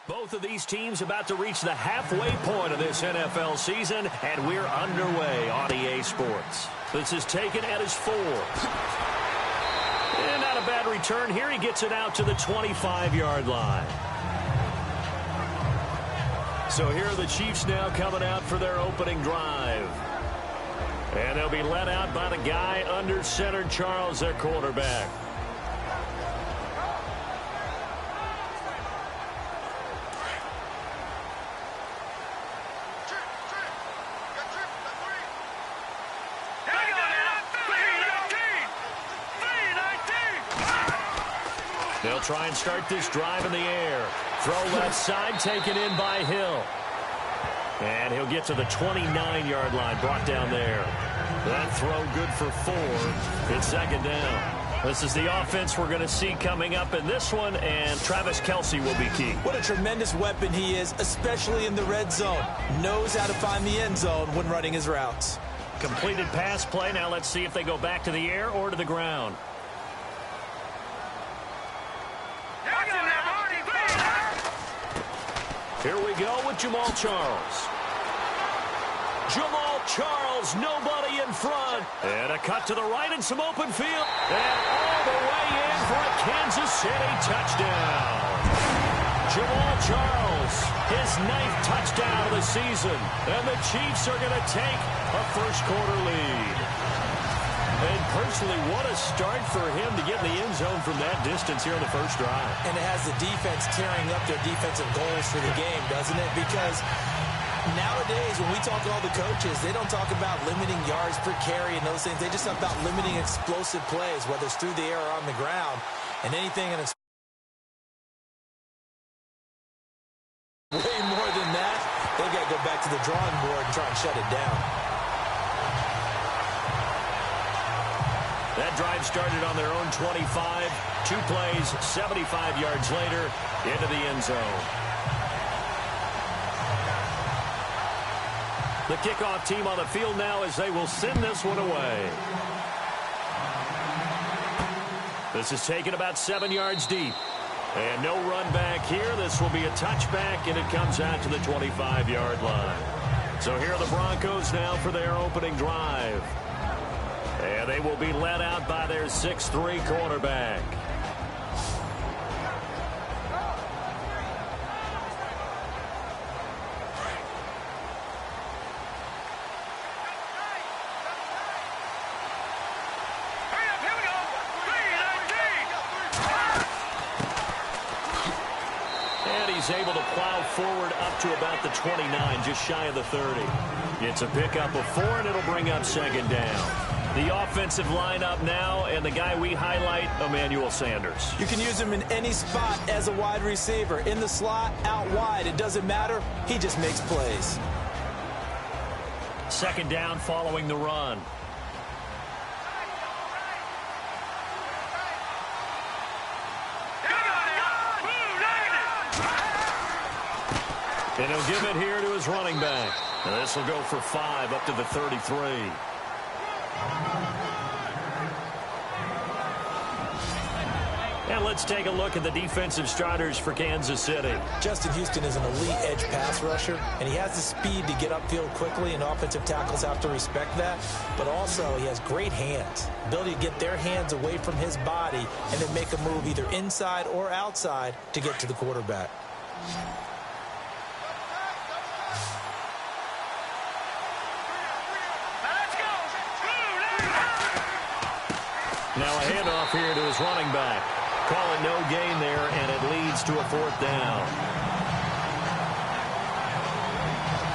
Both of these teams about to reach the halfway point of this NFL season, and we're underway on EA Sports. This is taken at his 4. And not a bad return here. He gets it out to the 25-yard line. So here are the Chiefs now coming out for their opening drive. And they'll be led out by the guy under center, Charles, their quarterback. They'll try and start this drive in the air. Throw left side, taken in by Hill. And he'll get to the 29-yard line, brought down there. That throw good for 4. It's second down. This is the offense we're going to see coming up in this one, and Travis Kelce will be key. What a tremendous weapon he is, especially in the red zone. Knows how to find the end zone when running his routes. Completed pass play. Now let's see if they go back to the air or to the ground. Here we go with Jamal Charles. Jamal Charles, nobody in front. And a cut to the right and some open field. And all the way in for a Kansas City touchdown. Jamal Charles, his 9th touchdown of the season. And the Chiefs are going to take a first-quarter lead. And personally, what a start for him to get in the end zone from that distance here on the first drive. And it has the defense tearing up their defensive goals for the game, doesn't it? Because nowadays, when we talk to all the coaches, they don't talk about limiting yards per carry and those things. They just talk about limiting explosive plays, whether it's through the air or on the ground. And anything in way more than that, they've got to go back to the drawing board and try and shut it down. That drive started on their own 25. 2 plays, 75 yards later, into the end zone. The kickoff team on the field now as they will send this one away. This is taken about 7 yards deep. And no run back here. This will be a touchback, and it comes out to the 25-yard line. So here are the Broncos now for their opening drive. And they will be led out by their 6'3" quarterback. And he's able to plow forward up to about the 29, just shy of the 30. It's a pickup of 4, and it'll bring up second down. The offensive lineup now, and the guy we highlight, Emmanuel Sanders. You can use him in any spot as a wide receiver. In the slot, out wide, it doesn't matter. He just makes plays. Second down following the run. And he'll give it here to his running back. And this will go for 5 up to the 33. And let's take a look at the defensive starters for Kansas City. Justin Houston is an elite edge pass rusher, and he has the speed to get upfield quickly, and offensive tackles have to respect that. But also, he has great hands, ability to get their hands away from his body and then make a move either inside or outside to get to the quarterback. Now a handoff here to his running back. Call it no gain there, and it leads to a 4th down.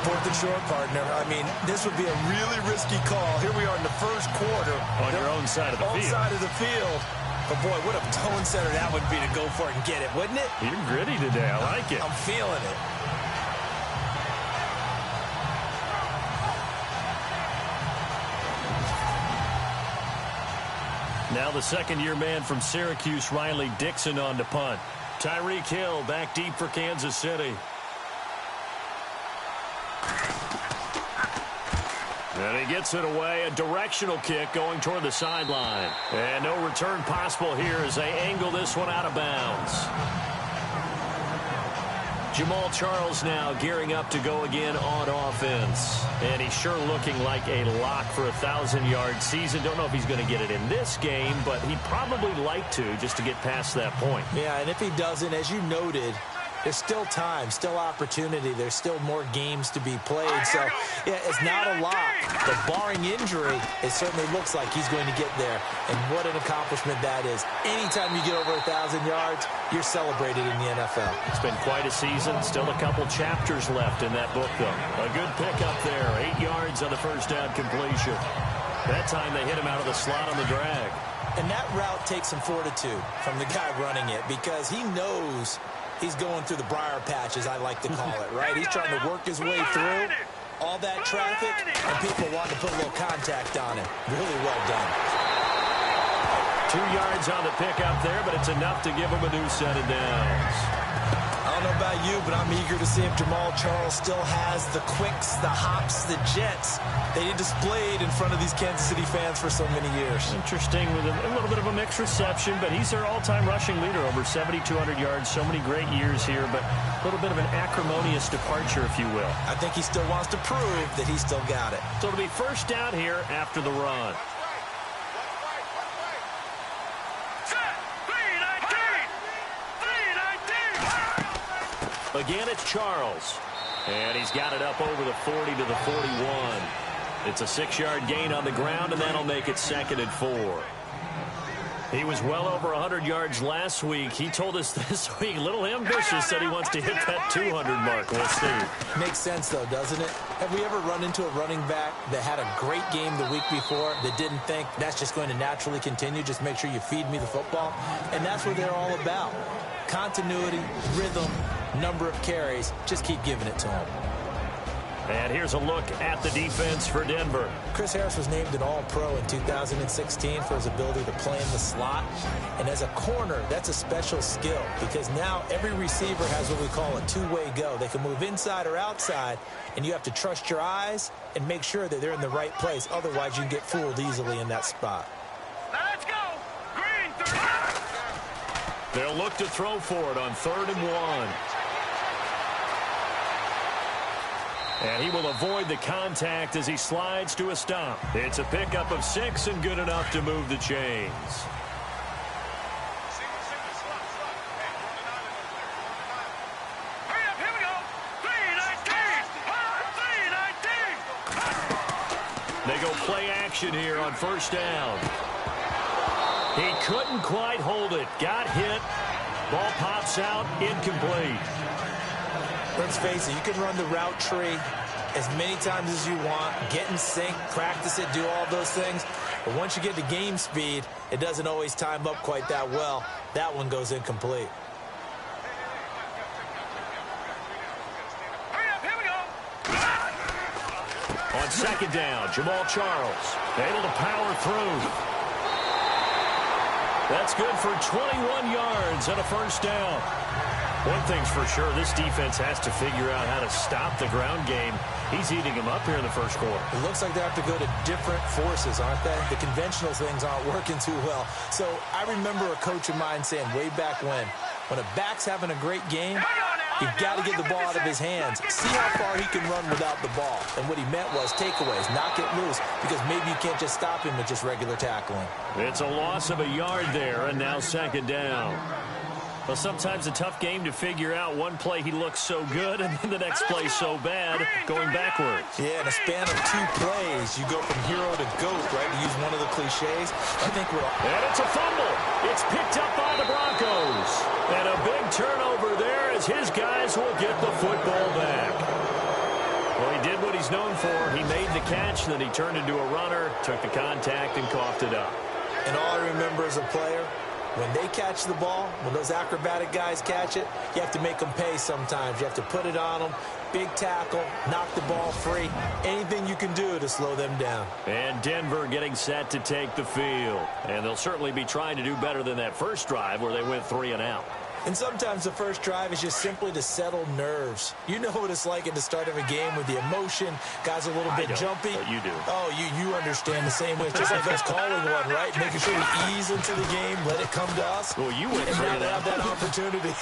4th and short, partner. I mean, this would be a really risky call. Here we are in the first quarter. On your own side of the field. On side of the field. But, boy, what a tone setter that would be to go for it and get it, wouldn't it? You're gritty today. I like it. I'm feeling it. Now the second-year man from Syracuse, Riley Dixon, on to punt. Tyreek Hill back deep for Kansas City. And he gets it away. A directional kick going toward the sideline. And no return possible here as they angle this one out of bounds. Jamal Charles now gearing up to go again on offense. And he's sure looking like a lock for a 1,000-yard season. Don't know if he's going to get it in this game, but he'd probably like to just to get past that point. Yeah, and if he doesn't, as you noted, there's still time, still opportunity. There's still more games to be played. So, yeah, it's not a lock. But barring injury, it certainly looks like he's going to get there. And what an accomplishment that is. Anytime you get over 1,000 yards, you're celebrated in the NFL. It's been quite a season. Still a couple chapters left in that book, though. A good pickup there. 8 yards on the first down completion. That time they hit him out of the slot on the drag. And that route takes some fortitude from the guy running it because he knows he's going through the briar patch, as I like to call it, right? He's trying to work his way through all that traffic, and people want to put a little contact on it. Really well done. 2 yards on the pickup there, but it's enough to give him a new set of downs. I don't know about you, but I'm eager to see if Jamal Charles still has the quicks, the hops, the jets that he displayed in front of these Kansas City fans for so many years. Interesting with a little bit of a mixed reception, but he's their all-time rushing leader, over 7,200 yards, so many great years here, but a little bit of an acrimonious departure, if you will. I think he still wants to prove that he's still got it. So it'll be first down here after the run. Again, it's Charles. And he's got it up over the 40 to the 41. It's a 6-yard gain on the ground, and that'll make it 2nd and 4. He was well over 100 yards last week. He told us this week, a little ambitious, said he wants to hit that 200 mark. We'll see. Makes sense, though, doesn't it? Have we ever run into a running back that had a great game the week before that didn't think that's just going to naturally continue? Just make sure you feed me the football. And that's what they're all about. Continuity, rhythm, number of carries. Just keep giving it to him. And here's a look at the defense for Denver. Chris Harris was named an All-Pro in 2016 for his ability to play in the slot. And as a corner, that's a special skill because now every receiver has what we call a two-way go. They can move inside or outside, and you have to trust your eyes and make sure that they're in the right place. Otherwise, you can get fooled easily in that spot. Let's go! Green 3. They'll look to throw for it on 3rd and 1. And he will avoid the contact as he slides to a stop. It's a pickup of 6 and good enough to move the chains. Hurry up, here we go. 3-19. 3-19. They go play action here on first down. He couldn't quite hold it. Got hit. Ball pops out. Incomplete. Let's face it, you can run the route tree as many times as you want, get in sync, practice it, do all those things. But once you get to game speed, it doesn't always time up quite that well. That one goes incomplete. Hurry up, here we go. On 2nd down, Jamal Charles able to power through. That's good for 21 yards and a first down. One thing's for sure, this defense has to figure out how to stop the ground game. He's eating them up here in the first quarter. It looks like they have to go to different forces, aren't they? The conventional things aren't working too well. So I remember a coach of mine saying way back when a back's having a great game, you've got to get the ball out of his hands. See how far he can run without the ball. And what he meant was takeaways, knock it loose, because maybe you can't just stop him with just regular tackling. It's a loss of a yard there, and now 2nd down. Well, sometimes a tough game to figure out. One play he looks so good, and then the next play so bad, going backwards. Yeah, in a span of 2 plays, you go from hero to GOAT, right, to use one of the cliches. I think we're... And it's a fumble. It's picked up by the Broncos. And a big turnover there as his guys will get the football back. Well, he did what he's known for. He made the catch, then he turned into a runner, took the contact, and coughed it up. And all I remember as a player, when they catch the ball, when those acrobatic guys catch it, you have to make them pay sometimes. You have to put it on them, big tackle, knock the ball free, anything you can do to slow them down. And Denver getting set to take the field. And they'll certainly be trying to do better than that first drive where they went 3 and out. And sometimes the first drive is just simply to settle nerves. You know what it's like at the start of a game with the emotion. Guys are a little bit jumpy. But you do. Oh, you understand the same way. It's just like us calling one, right? Making sure we ease into the game, let it come to us. Well, you went and through now they have that opportunity.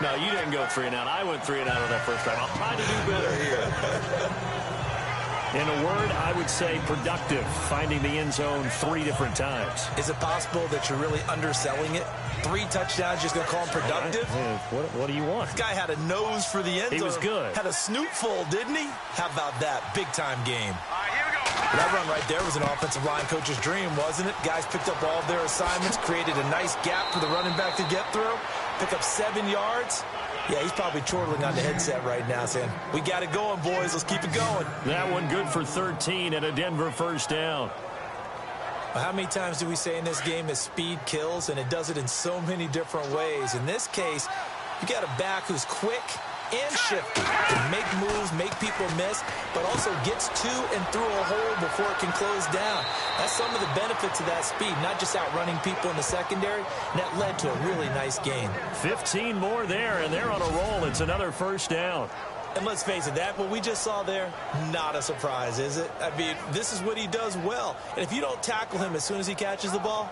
No, you didn't go 3 and out. I went 3 and out on that first time. I'll try to do better here. In a word, I would say productive, finding the end zone 3 different times. Is it possible that you're really underselling it? 3 touchdowns, just going to call him productive? What do you want? This guy had a nose for the end zone. He was good. Had a snootful, didn't he? How about that? Big-time game. All right, here we go. That run right there was an offensive line coach's dream, wasn't it? Guys picked up all of their assignments, created a nice gap for the running back to get through, pick up 7 yards. Yeah, he's probably chortling on the headset right now saying, we got it going, boys. Let's keep it going. That one good for 13 and a Denver first down. Well, how many times do we say in this game that speed kills, and it does it in so many different ways? In this case, you got a back who's quick and shifty, can make moves, make people miss, but also gets to and through a hole before it can close down. That's some of the benefits of that speed, not just outrunning people in the secondary. And that led to a really nice game. 15 more there, and they're on a roll. It's another first down. And let's face it, that what we just saw there, not a surprise, is it? I mean, this is what he does well. And if you don't tackle him as soon as he catches the ball,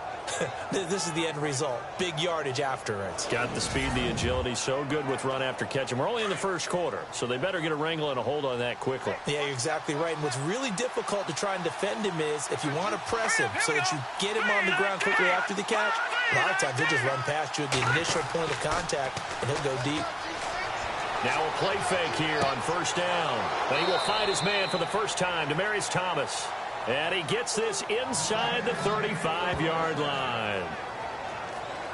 this is the end result. Big yardage after it. Got the speed, the agility, so good with run after catch. And we're only in the first quarter, so they better get a wrangle and a hold on that quickly. Yeah, you're exactly right. And what's really difficult to try and defend him is if you want to press him so that you get him on the ground quickly after the catch, a lot of times he'll just run past you at the initial point of contact, and he'll go deep. Now a play fake here on first down. And he will find his man for the first time, Demaryius Thomas. And he gets this inside the 35-yard line.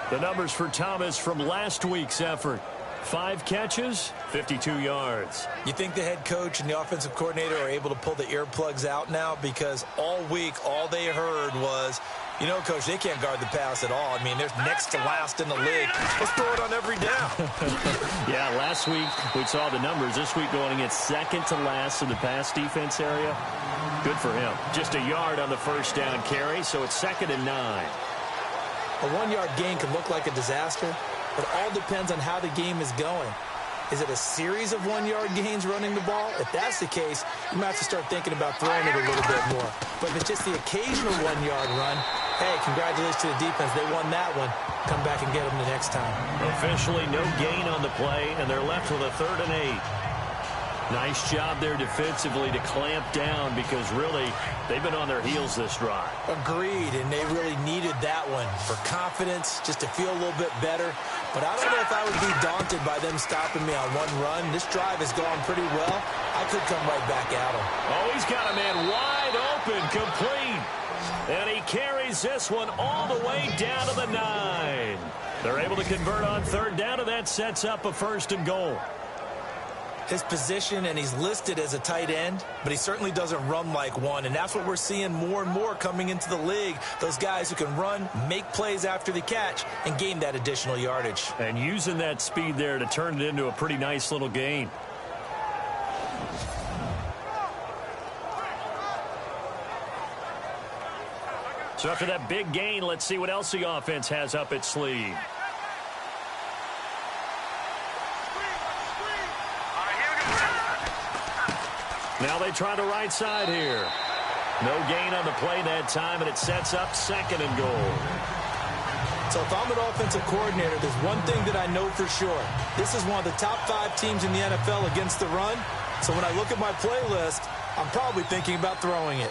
The numbers for Thomas from last week's effort. 5 catches, 52 yards. You think the head coach and the offensive coordinator are able to pull the earplugs out now? Because all week, all they heard was, you know, Coach, they can't guard the pass at all. I mean, they're next to last in the league. Let's throw it on every down. Yeah, last week we saw the numbers. This week going against second to last in the pass defense area. Good for him. Just a yard on the first down carry, so it's 2nd and 9. A 1-yard gain can look like a disaster, but it all depends on how the game is going. Is it a series of 1-yard gains running the ball? If that's the case, you might have to start thinking about throwing it a little bit more. But if it's just the occasional 1-yard run, hey, congratulations to the defense. They won that one. Come back and get them the next time. Officially no gain on the play, and they're left with a 3rd and 8. Nice job there defensively to clamp down because really they've been on their heels this drive. Agreed, and they really needed that one for confidence, just to feel a little bit better. But I don't know if I would be daunted by them stopping me on one run. This drive has gone pretty well. I could come right back at him. Oh, he's got a man wide open, complete. And he carries this one all the way down to the 9. They're able to convert on 3rd down, and that sets up a 1st and goal. His position, and he's listed as a tight end, but he certainly doesn't run like one, and that's what we're seeing more and more coming into the league. Those guys who can run, make plays after the catch, and gain that additional yardage. And using that speed there to turn it into a pretty nice little gain. So after that big gain, let's see what else the offense has up its sleeve. Now they try the right side here. No gain on the play that time, and it sets up 2nd and goal. So if I'm an offensive coordinator, there's one thing that I know for sure. This is one of the top 5 teams in the NFL against the run. So when I look at my playlist, I'm probably thinking about throwing it.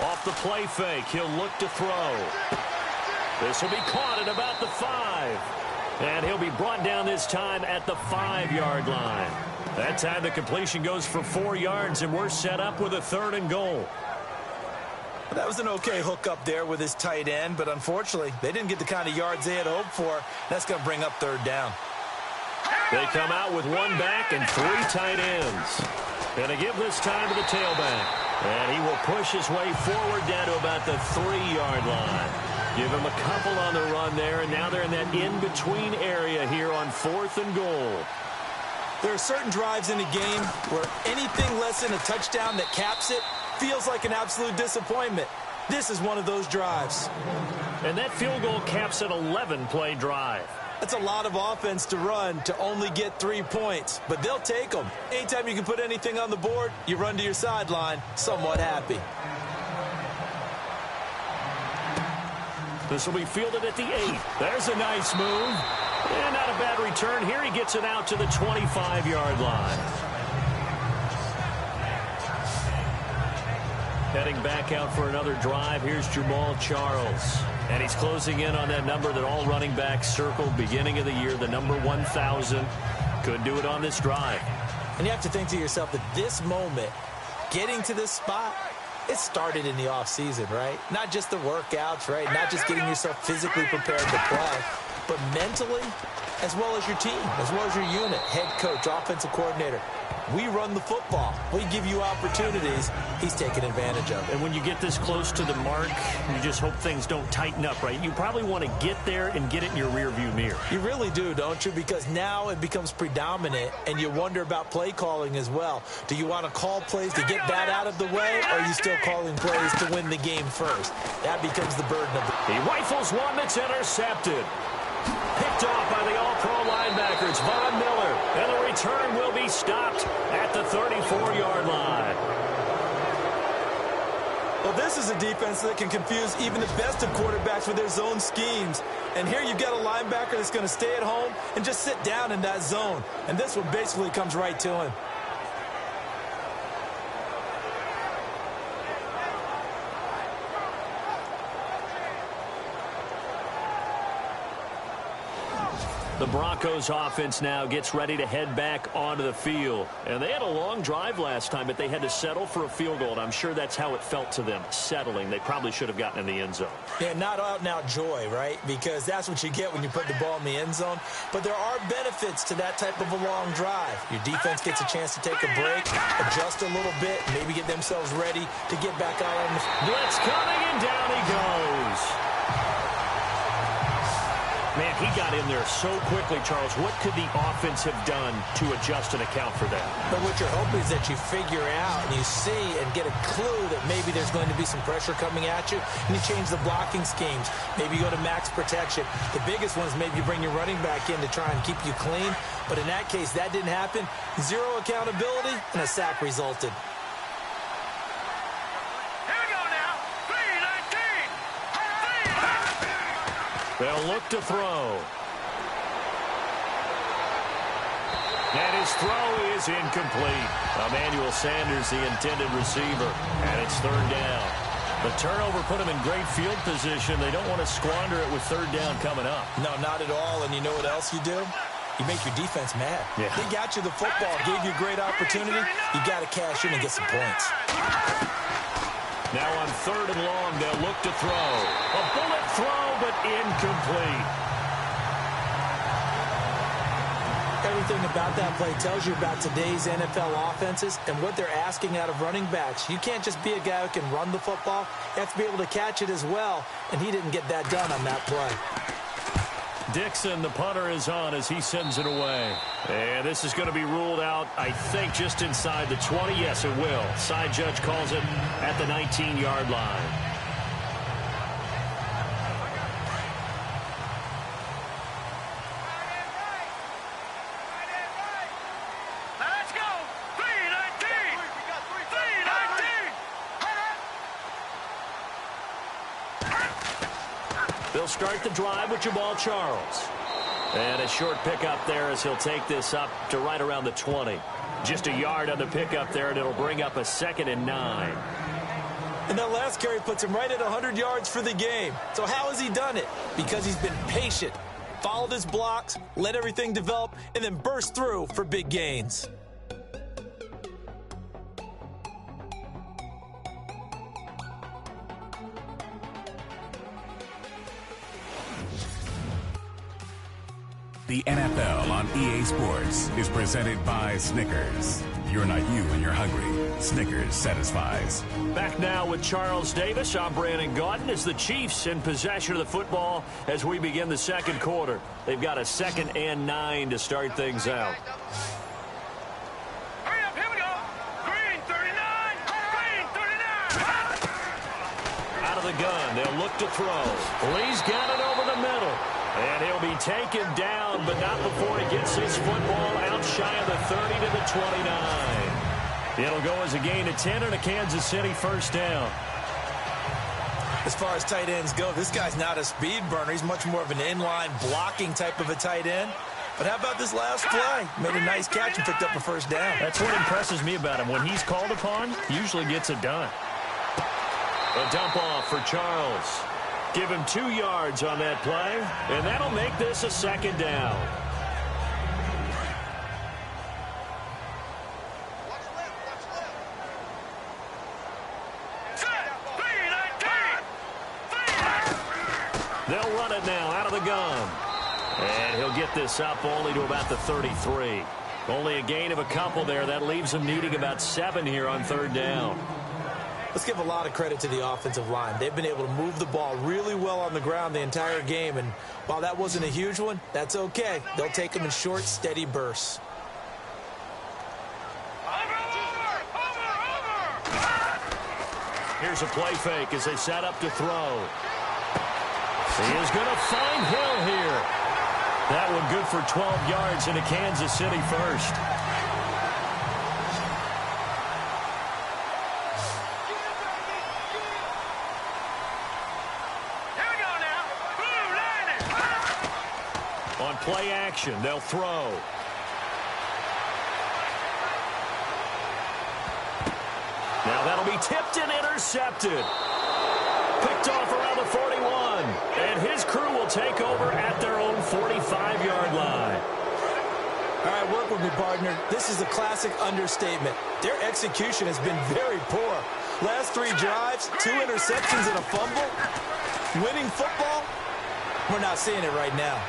Off the play fake, he'll look to throw. This will be caught at about the 5. And he'll be brought down this time at the 5-yard line. That time the completion goes for 4 yards, and we're set up with a 3rd and goal. That was an okay hook up there with his tight end, but unfortunately, they didn't get the kind of yards they had hoped for. That's going to bring up 3rd down. They come out with 1 back and 3 tight ends. And they give this time to the tailback. And he will push his way forward down to about the 3-yard line. Give him a couple on the run there, and now they're in that in-between area here on 4th and goal. There are certain drives in a game where anything less than a touchdown that caps it feels like an absolute disappointment. This is one of those drives. And that field goal caps an 11-play drive. That's a lot of offense to run to only get 3 points, but they'll take them. Anytime you can put anything on the board, you run to your sideline somewhat happy. This will be fielded at the 8. There's a nice move. And not a bad return here. He gets it out to the 25-yard line. Heading back out for another drive, here's Jamal Charles. And he's closing in on that number that all running backs circled beginning of the year, the number 1,000. Could do it on this drive. And you have to think to yourself that this moment, getting to this spot, it started in the offseason, right? Not just the workouts, right? Not just getting yourself physically prepared to play, but mentally, as well as your team, as well as your unit, head coach, offensive coordinator. We run the football. We give you opportunities. He's taking advantage of it. And when you get this close to the mark, you just hope things don't tighten up, right? You probably want to get there and get it in your rearview mirror. You really do, don't you? Because now it becomes predominant, and you wonder about play calling as well. Do you want to call plays to get that out of the way, or are you still calling plays to win the game first? That becomes the burden of it. He rifles one that's intercepted. Picked off by the All-Pro linebackers, Von Miller. And the return will be stopped at the 34-yard line. Well, this is a defense that can confuse even the best of quarterbacks with their zone schemes. And here you've got a linebacker that's going to stay at home and just sit down in that zone. And this one basically comes right to him. The Broncos offense now gets ready to head back onto the field. And they had a long drive last time, but they had to settle for a field goal. And I'm sure that's how it felt to them, settling. They probably should have gotten in the end zone. Yeah, not out-and-out joy, right? Because that's what you get when you put the ball in the end zone. But there are benefits to that type of a long drive. Your defense gets a chance to take a break, adjust a little bit, maybe get themselves ready to get back out on the field. Blitz coming, and down he goes. Man, he got in there so quickly, Charles. What could the offense have done to adjust and account for that? But what you're hoping is that you figure out and you see and get a clue that maybe there's going to be some pressure coming at you, and you change the blocking schemes. Maybe you go to max protection. The biggest one is maybe you bring your running back in to try and keep you clean. But in that case, that didn't happen. Zero accountability, and a sack resulted. They'll look to throw. And his throw is incomplete. Emmanuel Sanders, the intended receiver. And it's third down. The turnover put him in great field position. They don't want to squander it with third down coming up. No, not at all. And you know what else you do? You make your defense mad. Yeah. They got you the football, gave you a great opportunity. You got to cash in and get some points. Now on third and long, they'll look to throw. A bullet throw, but incomplete. Everything about that play tells you about today's NFL offenses and what they're asking out of running backs. You can't just be a guy who can run the football. You have to be able to catch it as well, and he didn't get that done on that play. Dixon, the punter, is on as he sends it away. And this is going to be ruled out, I think, just inside the 20. Yes, it will. Side judge calls it at the 19-yard line. Let's go. 319. 319. They'll start the drive with Jamal Charles. And a short pickup there as he'll take this up to right around the 20. Just a yard on the pickup there, and it'll bring up a 2nd and 9. And that last carry puts him right at 100 yards for the game. So how has he done it? Because he's been patient, followed his blocks, let everything develop, and then burst through for big gains. The NFL on EA Sports is presented by Snickers. You're not you when you're hungry. Snickers satisfies. Back now with Charles Davis. I'm Brandon Gaudin as the Chiefs in possession of the football as we begin the second quarter. They've got a 2nd and 9 to start things out. Hurry up, here we go. Green 39. Green 39. Out of the gun, they'll look to throw. Lee's got it over the middle. And he'll be taken down, but not before he gets his football out shy of the 30 to the 29. It'll go as a gain of 10 and a Kansas City first down. As far as tight ends go, this guy's not a speed burner. He's much more of an inline blocking type of a tight end. But how about this last play? Made a nice catch and picked up a first down. That's what impresses me about him. When he's called upon, he usually gets it done. A dump off for Charles. Give him 2 yards on that play, and that'll make this a second down. They'll run it now out of the gun. And he'll get this up only to about the 33. Only a gain of a couple there. That leaves him needing about 7 here on third down. Let's give a lot of credit to the offensive line. They've been able to move the ball really well on the ground the entire game. And while that wasn't a huge one, that's okay. They'll take them in short, steady bursts. Here's a play fake as they set up to throw. He is going to find Hill here. That one good for 12 yards into Kansas City first. Here we go now. Blue line. On play action, they'll throw. Now that'll be tipped and intercepted. Picked off around the 41. And his crew will take over at their own 45-yard line. All right, work with me, partner. This is a classic understatement. Their execution has been very poor. Last 3 drives, 2 interceptions and a fumble. Winning football? We're not seeing it right now.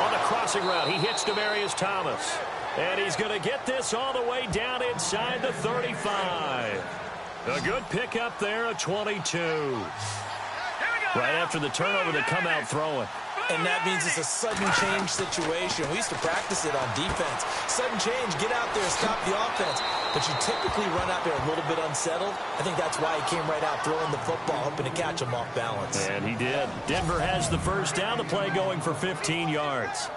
On the crossing route, he hits Demaryius Thomas. And he's going to get this all the way down inside the 35. A good pickup there, a 22. Right after the turnover, they come out throwing. And that means it's a sudden change situation. We used to practice it on defense. Sudden change, get out there, stop the offense. But you typically run out there a little bit unsettled. I think that's why he came right out throwing the football, hoping to catch him off balance. And he did. Denver has the first down, the play going for 15 yards.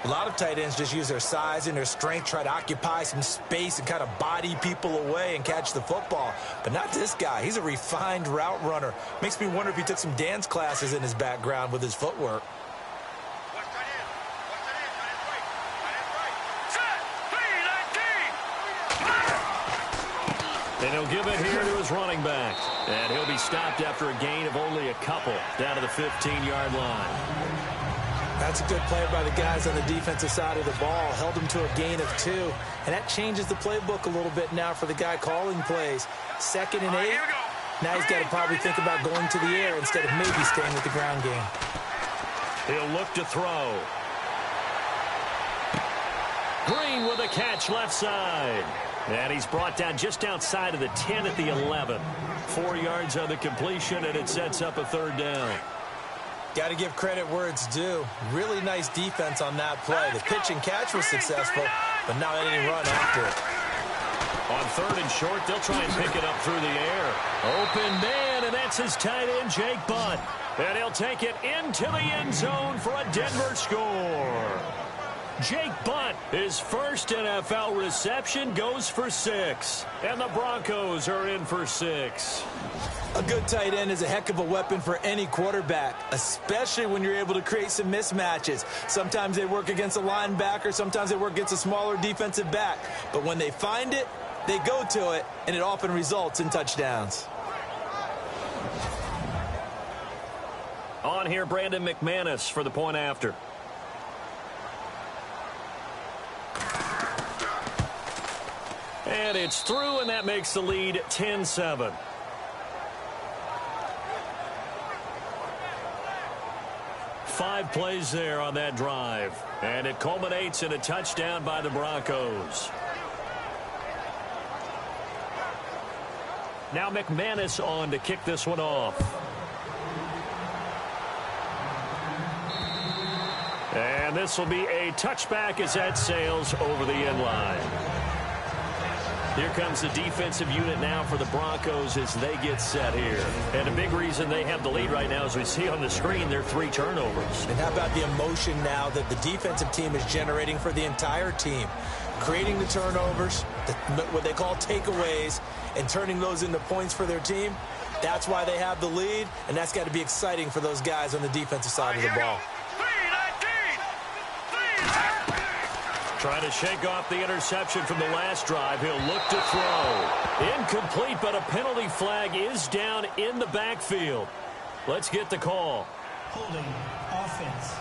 A lot of tight ends just use their size and their strength, try to occupy some space and kind of body people away and catch the football. But not this guy. He's a refined route runner. Makes me wonder if he took some dance classes in his background with his footwork. And he'll give it here to his running back. And he'll be stopped after a gain of only a couple down to the 15-yard line. That's a good play by the guys on the defensive side of the ball. Held them to a gain of 2. And that changes the playbook a little bit now for the guy calling plays. 2nd and 8. Now he's got to probably think about going to the air instead of maybe staying with the ground game. He'll look to throw. Green with a catch left side. And he's brought down just outside of the 10 at the 11. 4 yards on the completion, and it sets up a third down. Got to give credit where it's due. Really nice defense on that play. The pitch and catch was successful, but not any run after it. On 3rd and short, they'll try and pick it up through the air. Open man, and that's his tight end, Jake Butt. And he'll take it into the end zone for a Denver score. Jake Butt, his first NFL reception, goes for 6. And the Broncos are in for 6. A good tight end is a heck of a weapon for any quarterback, especially when you're able to create some mismatches. Sometimes they work against a linebacker, sometimes they work against a smaller defensive back. But when they find it, they go to it, and it often results in touchdowns. On here, Brandon McManus for the point after. And it's through, and that makes the lead 10-7. Five plays there on that drive. And it culminates in a touchdown by the Broncos. Now McManus on to kick this one off. And this will be a touchback as that sails over the end line. Here comes the defensive unit now for the Broncos as they get set here. And a big reason they have the lead right now, as we see on the screen, their 3 turnovers. And how about the emotion now that the defensive team is generating for the entire team? creating the turnovers, what they call takeaways, and turning those into points for their team. That's why they have the lead, and that's got to be exciting for those guys on the defensive side of the ball. Trying to shake off the interception from the last drive. He'll look to throw. Incomplete, but a penalty flag is down in the backfield. Let's get the call. Holding offense.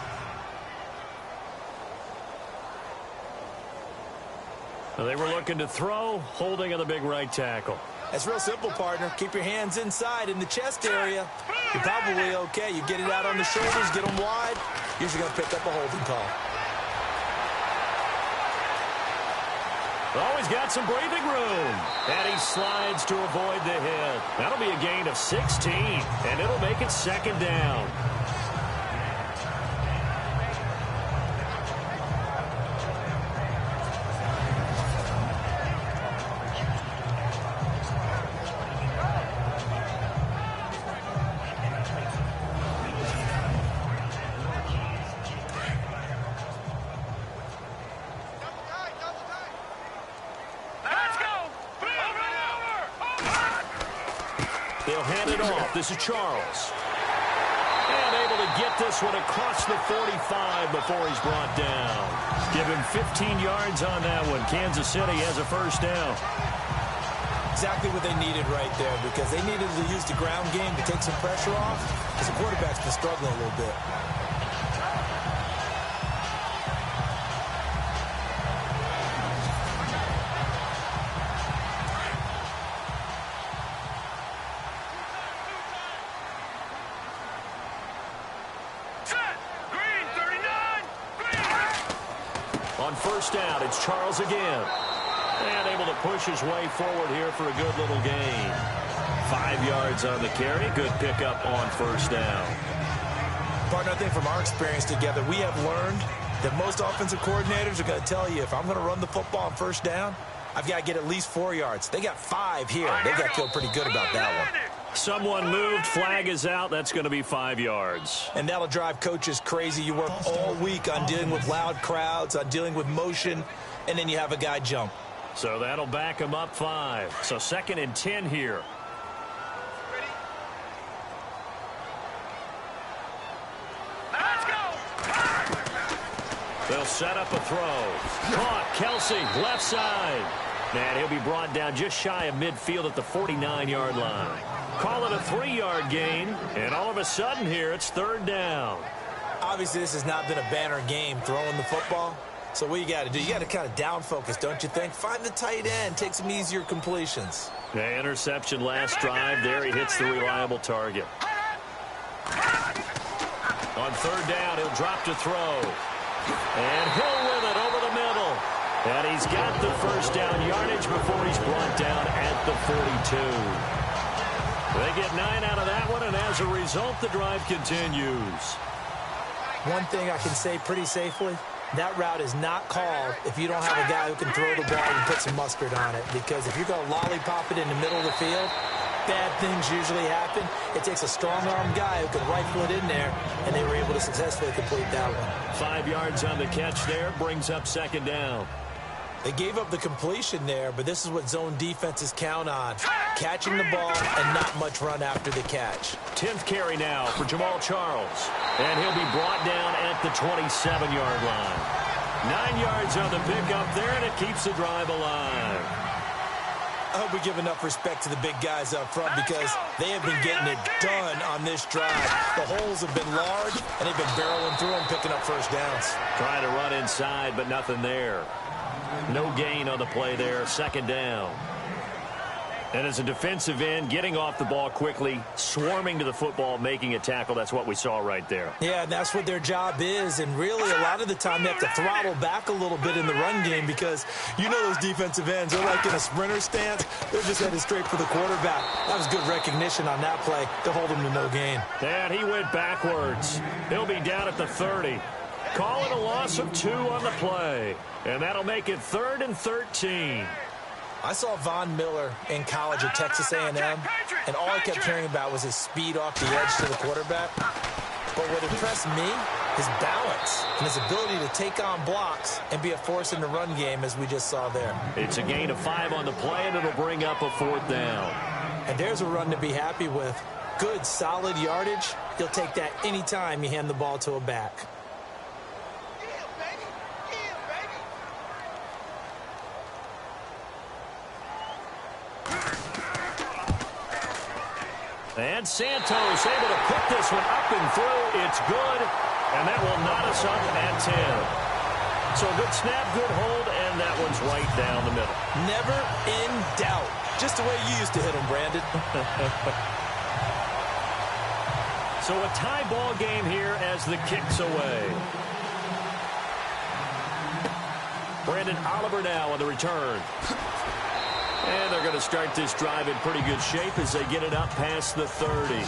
They were looking to throw, holding on the big right tackle. That's real simple, partner. Keep your hands inside in the chest area. You're probably okay. You get it out on the shoulders, get them wide. Usually going to pick up a holding call. Oh, he's got some breathing room. And he slides to avoid the hit. That'll be a gain of 16, and it'll make it second down. They'll hand it off. This is Charles. And able to get this one across the 45 before he's brought down. Give him 15 yards on that one. Kansas City has a first down. Exactly what they needed right there, because they needed to use the ground game to take some pressure off, because the quarterback's been struggling a little bit. On first down, it's Charles again. And able to push his way forward here for a good little gain. 5 yards on the carry. Good pickup on first down. Partner, I think from our experience together, we have learned that most offensive coordinators are going to tell you, if I'm going to run the football on first down, I've got to get at least 4 yards. They got 5 here. They've got to feel pretty good about that one. Someone moved. Flag is out. That's going to be 5 yards. And that'll drive coaches crazy. You work all week on dealing with loud crowds, on dealing with motion, and then you have a guy jump. So that'll back him up 5. So 2nd and 10 here. Let's go. They'll set up a throw. Caught. Kelsey, left side. And he'll be brought down just shy of midfield at the 49-yard line. Call it a 3-yard gain, and all of a sudden here, it's 3rd down. Obviously, this has not been a banner game throwing the football. So what you got to do, you got to kind of down focus, don't you think? Find the tight end, take some easier completions. The interception last drive. There he hits the reliable target. On 3rd down, he'll drop to throw. And Hill with it over the middle. And he's got the first down yardage before he's brought down at the 42. They get 9 out of that one, and as a result, the drive continues. One thing I can say pretty safely, that route is not called if you don't have a guy who can throw the ball and put some mustard on it. Because if you're going to lollipop it in the middle of the field, bad things usually happen. It takes a strong-arm guy who can rifle it in there, and they were able to successfully complete that one. 5 yards on the catch there, brings up 2nd down. They gave up the completion there, but this is what zone defenses count on. Catching the ball and not much run after the catch. 10th carry now for Jamal Charles. And he'll be brought down at the 27-yard line. 9 yards on the pickup there, and it keeps the drive alive. I hope we give enough respect to the big guys up front, because they have been getting it done on this drive. The holes have been large, and they've been barreling through them, picking up first downs. Trying to run inside, but nothing there. No gain on the play there, 2nd down. And as a defensive end, getting off the ball quickly, swarming to the football, making a tackle, that's what we saw right there. Yeah, and that's what their job is. And really, a lot of the time, they have to throttle back a little bit in the run game, because you know those defensive ends, they're like in a sprinter stance. They're just headed straight for the quarterback. That was good recognition on that play to hold him to no gain. And he went backwards. He'll be down at the 30. Call it a loss of 2 on the play. And that'll make it 3rd and 13. I saw Von Miller in college at Texas A&M, and all I kept hearing about was his speed off the edge to the quarterback. But what impressed me his balance, and his ability to take on blocks and be a force in the run game, as we just saw there. It's a gain of 5 on the play, and it'll bring up a 4th down. And there's a run to be happy with. Good, solid yardage. You'll take that anytime you hand the ball to a back. And Santos able to put this one up and through. It's good, and that will knot us up at 10. So a good snap, good hold, and that one's right down the middle. Never in doubt. Just the way you used to hit them, Brandon. So a tie ball game here as the kick's away. Brandon Oliver now on the return. And they're going to start this drive in pretty good shape as they get it up past the 30.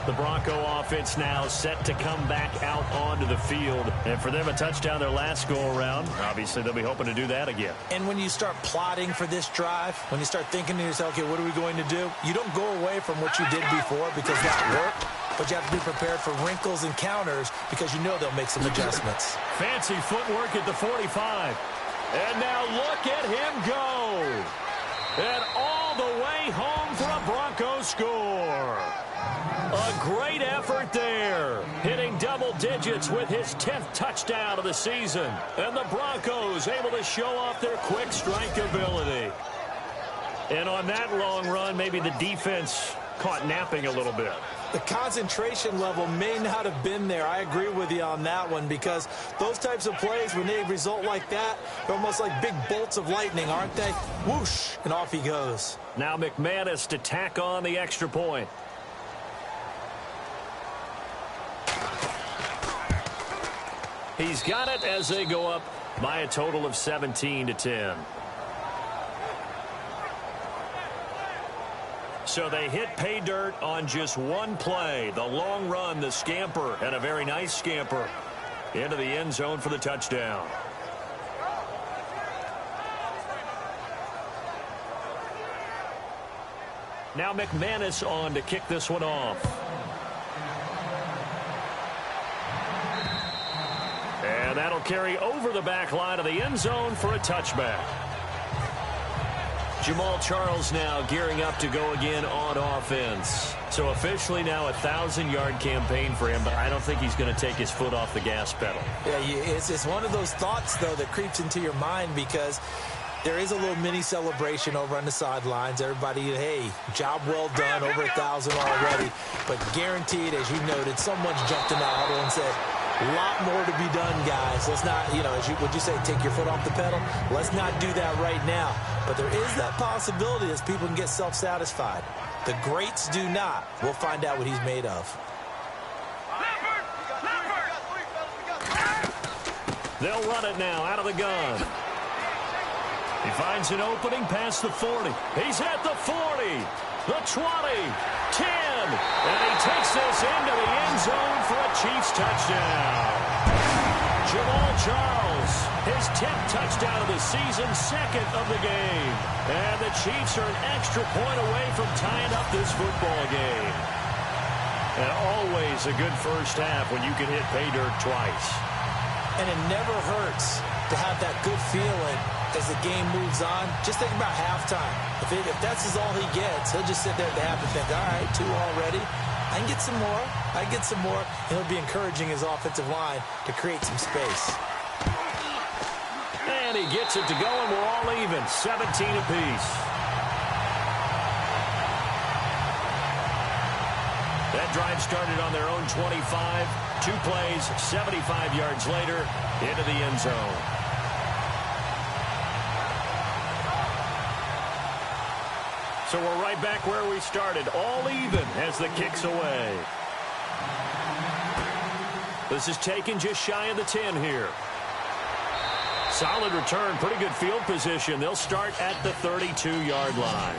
The Bronco offense now set to come back out onto the field. And for them, a touchdown their last go-around. Obviously, they'll be hoping to do that again. And when you start plotting for this drive, when you start thinking to yourself, okay, what are we going to do? You don't go away from what you did before because that worked. But you have to be prepared for wrinkles and counters because you know they'll make some adjustments. Fancy footwork at the 45. And now look at him go. And all the way home for a Broncos score. A great effort there. Hitting double digits with his 10th touchdown of the season. And the Broncos able to show off their quick strike ability. And on that long run, maybe the defense caught napping a little bit. The concentration level may not have been there. I agree with you on that one because those types of plays, when they result like that, they're almost like big bolts of lightning, aren't they? Whoosh, and off he goes. Now McManus to tack on the extra point. He's got it as they go up by a total of 17-10. So they hit pay dirt on just one play. The long run, the scamper, and a very nice scamper into the end zone for the touchdown. Now McManus on to kick this one off. And that'll carry over the back line of the end zone for a touchback. Jamal Charles now gearing up to go again on offense. So officially now a 1,000-yard campaign for him, but I don't think he's going to take his foot off the gas pedal. Yeah, it's one of those thoughts, though, that creeps into your mind because there is a little mini celebration over on the sidelines. Everybody, hey, job well done, over 1,000 already. But guaranteed, as you noted, someone's jumped in that huddle and said, a lot more to be done, guys. Let's not, would you say take your foot off the pedal? Let's not do that right now. But there is that possibility as people can get self-satisfied. The greats do not. We'll find out what he's made of. They'll run it now out of the gun. He finds an opening past the 40. He's at the 40, the 20, 10, and he takes this into the end zone for a Chiefs touchdown. Jamal Charles, his 10th touchdown of the season, 2nd of the game. And the Chiefs are an extra point away from tying up this football game. And always a good first half when you can hit pay dirt twice. And it never hurts to have that good feeling as the game moves on. Just think about halftime. If that's all he gets, he'll just sit there at the half and think, all right, 2 already. I can get some more. I can get some more. And he'll be encouraging his offensive line to create some space. And he gets it to go, and we're all even, 17 apiece. That drive started on their own 25. 2 plays, 75 yards later, into the end zone. So we're right back where we started, all even as the kick's away. This is taken just shy of the 10 here. Solid return, pretty good field position. They'll start at the 32-yard line.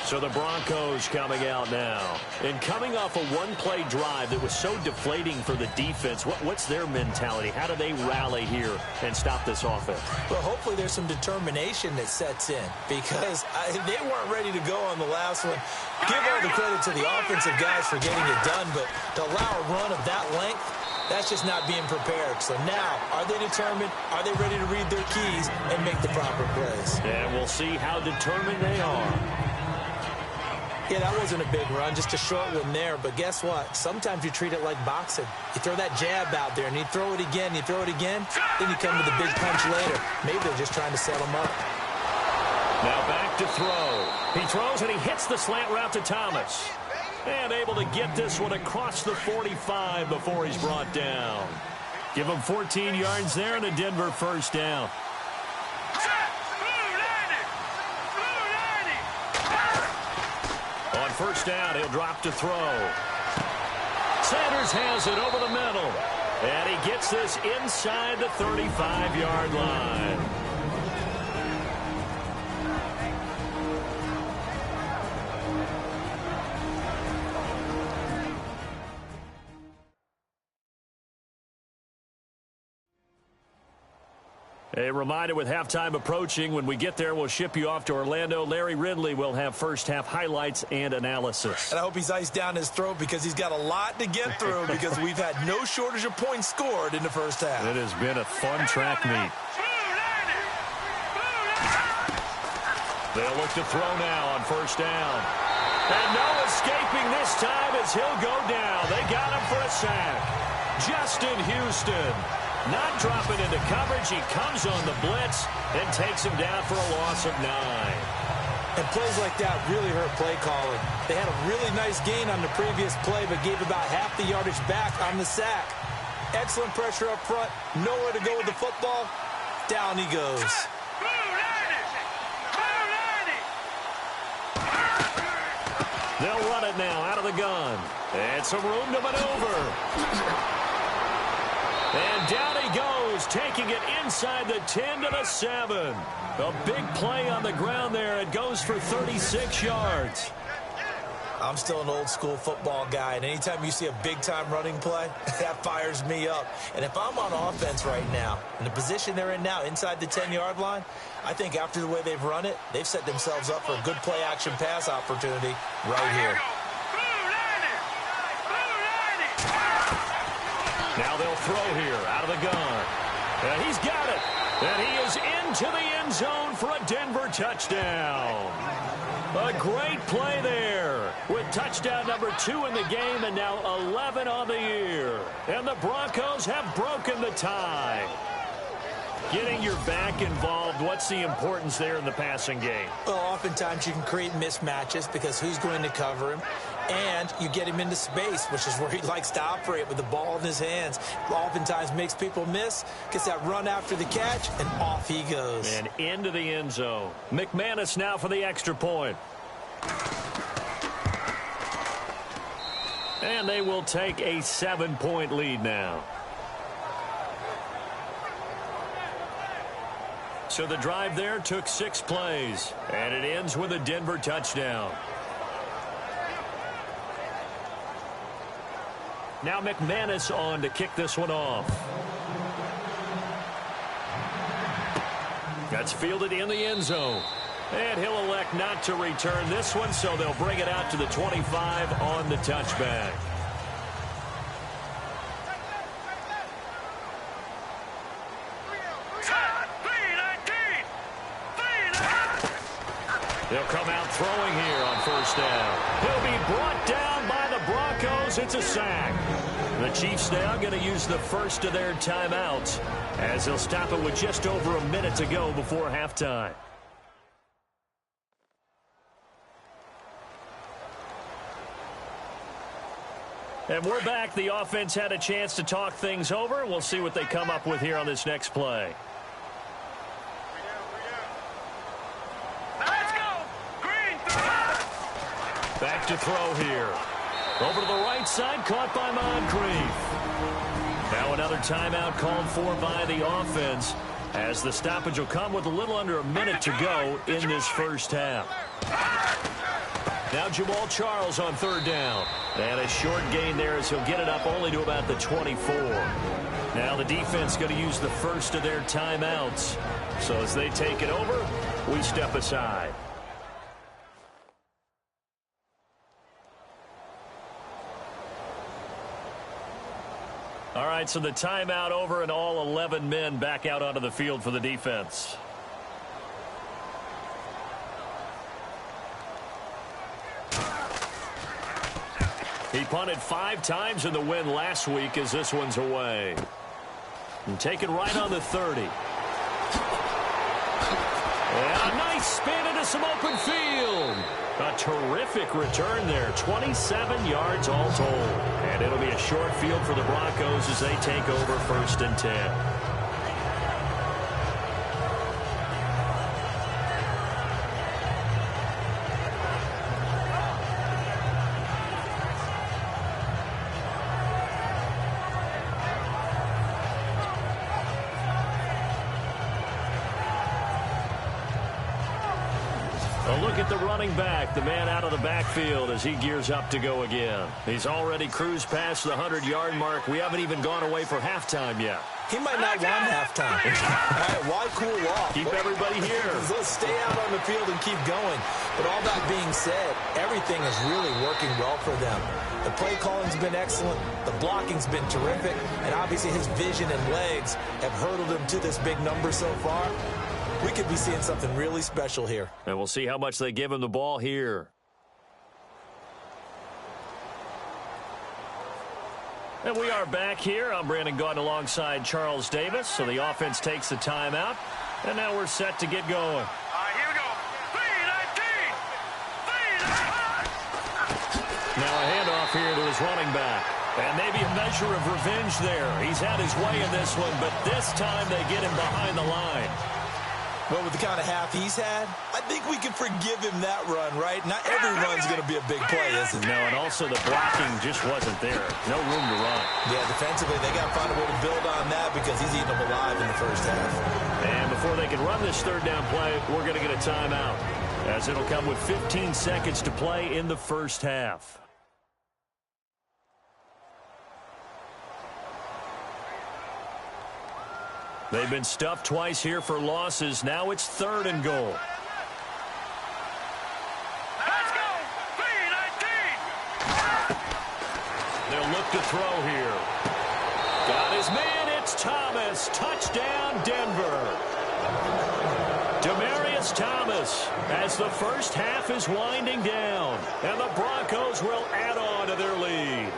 So the Broncos coming out now. And coming off a one-play drive that was so deflating for the defense, what's their mentality? How do they rally here and stop this offense? Well, hopefully there's some determination that sets in because they weren't ready to go on the last one. Give all the credit to the offensive guys for getting it done, but to allow a run of that length, that's just not being prepared. So now, are they determined? Are they ready to read their keys and make the proper plays? And we'll see how determined they are. Yeah, that wasn't a big run, just a short one there. But guess what? Sometimes you treat it like boxing. You throw that jab out there, and you throw it again, then you come to the big punch later. Maybe they're just trying to set them up. Now back to throw. He throws, and he hits the slant route to Thomas. And able to get this one across the 45 before he's brought down. Give him 14 yards there and a Denver first down. On first down, he'll drop to throw. Sanders has it over the middle. And he gets this inside the 35-yard line. A reminder with halftime approaching, when we get there, we'll ship you off to Orlando. Larry Ridley will have first-half highlights and analysis. And I hope he's iced down his throat because he's got a lot to get through because we've had no shortage of points scored in the first half. It has been a fun track meet. They'll look to throw now on first down. And no escaping this time as he'll go down. They got him for a sack. Justin Houston. Not dropping into coverage. He comes on the blitz and takes him down for a loss of 9. And plays like that really hurt play calling. They had a really nice gain on the previous play, but gave about half the yardage back on the sack. Excellent pressure up front. Nowhere to go with the football. Down he goes. They'll run it now out of the gun. And some room to maneuver. And down he goes, taking it inside the 10 to the 7. A big play on the ground there. It goes for 36 yards. I'm still an old-school football guy, and anytime you see a big-time running play, that fires me up. And if I'm on offense right now, in the position they're in now, inside the 10-yard line, I think after the way they've run it, they've set themselves up for a good play-action pass opportunity right here. Now they'll throw here out of the gun. And he's got it. And he is into the end zone for a Denver touchdown. A great play there with touchdown number 2 in the game and now 11 on the year. And the Broncos have broken the tie. Getting your back involved, what's the importance there in the passing game? Well, oftentimes you can create mismatches because who's going to cover him? And you get him into space, which is where he likes to operate with the ball in his hands. Oftentimes makes people miss, gets that run after the catch, and off he goes. And into the end zone. McManus now for the extra point. And they will take a 7-point lead now. So the drive there took 6 plays, and it ends with a Denver touchdown. Now McManus on to kick this one off. That's fielded in the end zone. And he'll elect not to return this one, so they'll bring it out to the 25 on the touchback. They'll come out throwing here on first down. He'll be brought down by the Broncos. It's a sack. The Chiefs now going to use the first of their timeouts as they'll stop it with just over a minute to go before halftime. And we're back. The offense had a chance to talk things over. We'll see what they come up with here on this next play. Back to throw here. Over to the right side, caught by Moncrief. Now another timeout called for by the offense as the stoppage will come with a little under a minute to go in this first half. Now Jamal Charles on third down. And a short gain there as he'll get it up only to about the 24. Now the defense going to use the first of their timeouts. So as they take it over, we step aside. All right, so the timeout over and all 11 men back out onto the field for the defense. He punted 5 times in the win last week as this one's away. And taken right on the 30. And a nice spin into some open field. A terrific return there. 27 yards all told. And it'll be a short field for the Broncos as they take over 1st and 10. Look at the running back, the man out of the backfield as he gears up to go again. He's already cruised past the 100-yard mark. We haven't even gone away for halftime yet. He might not want halftime. All right, why cool off? Keep everybody here. Let's stay out on the field and keep going. But all that being said, everything is really working well for them. The play calling's been excellent. The blocking's been terrific. And obviously his vision and legs have hurdled him to this big number so far. We could be seeing something really special here. And we'll see how much they give him the ball here. And we are back here. I'm Brandon Gaudin alongside Charles Davis. So the offense takes the timeout. And now we're set to get going. All right, here we go. 3-19. Now a handoff here to his running back. And maybe a measure of revenge there. He's had his way in this one, but this time they get him behind the line. Well, with the kind of half he's had, I think we can forgive him that run, right? Not every run's going to be a big play, is it? No, and also the blocking just wasn't there. No room to run. Yeah, defensively, they got to find a way to build on that because he's eating them alive in the first half. And before they can run this third down play, we're going to get a timeout, as it'll come with 15 seconds to play in the first half. They've been stuffed twice here for losses. Now it's 3rd and goal. Let's go. 3-19. They'll look to throw here. Got his man. It's Thomas. Touchdown, Denver. Demaryius Thomas as the first half is winding down. And the Broncos will add on to their lead.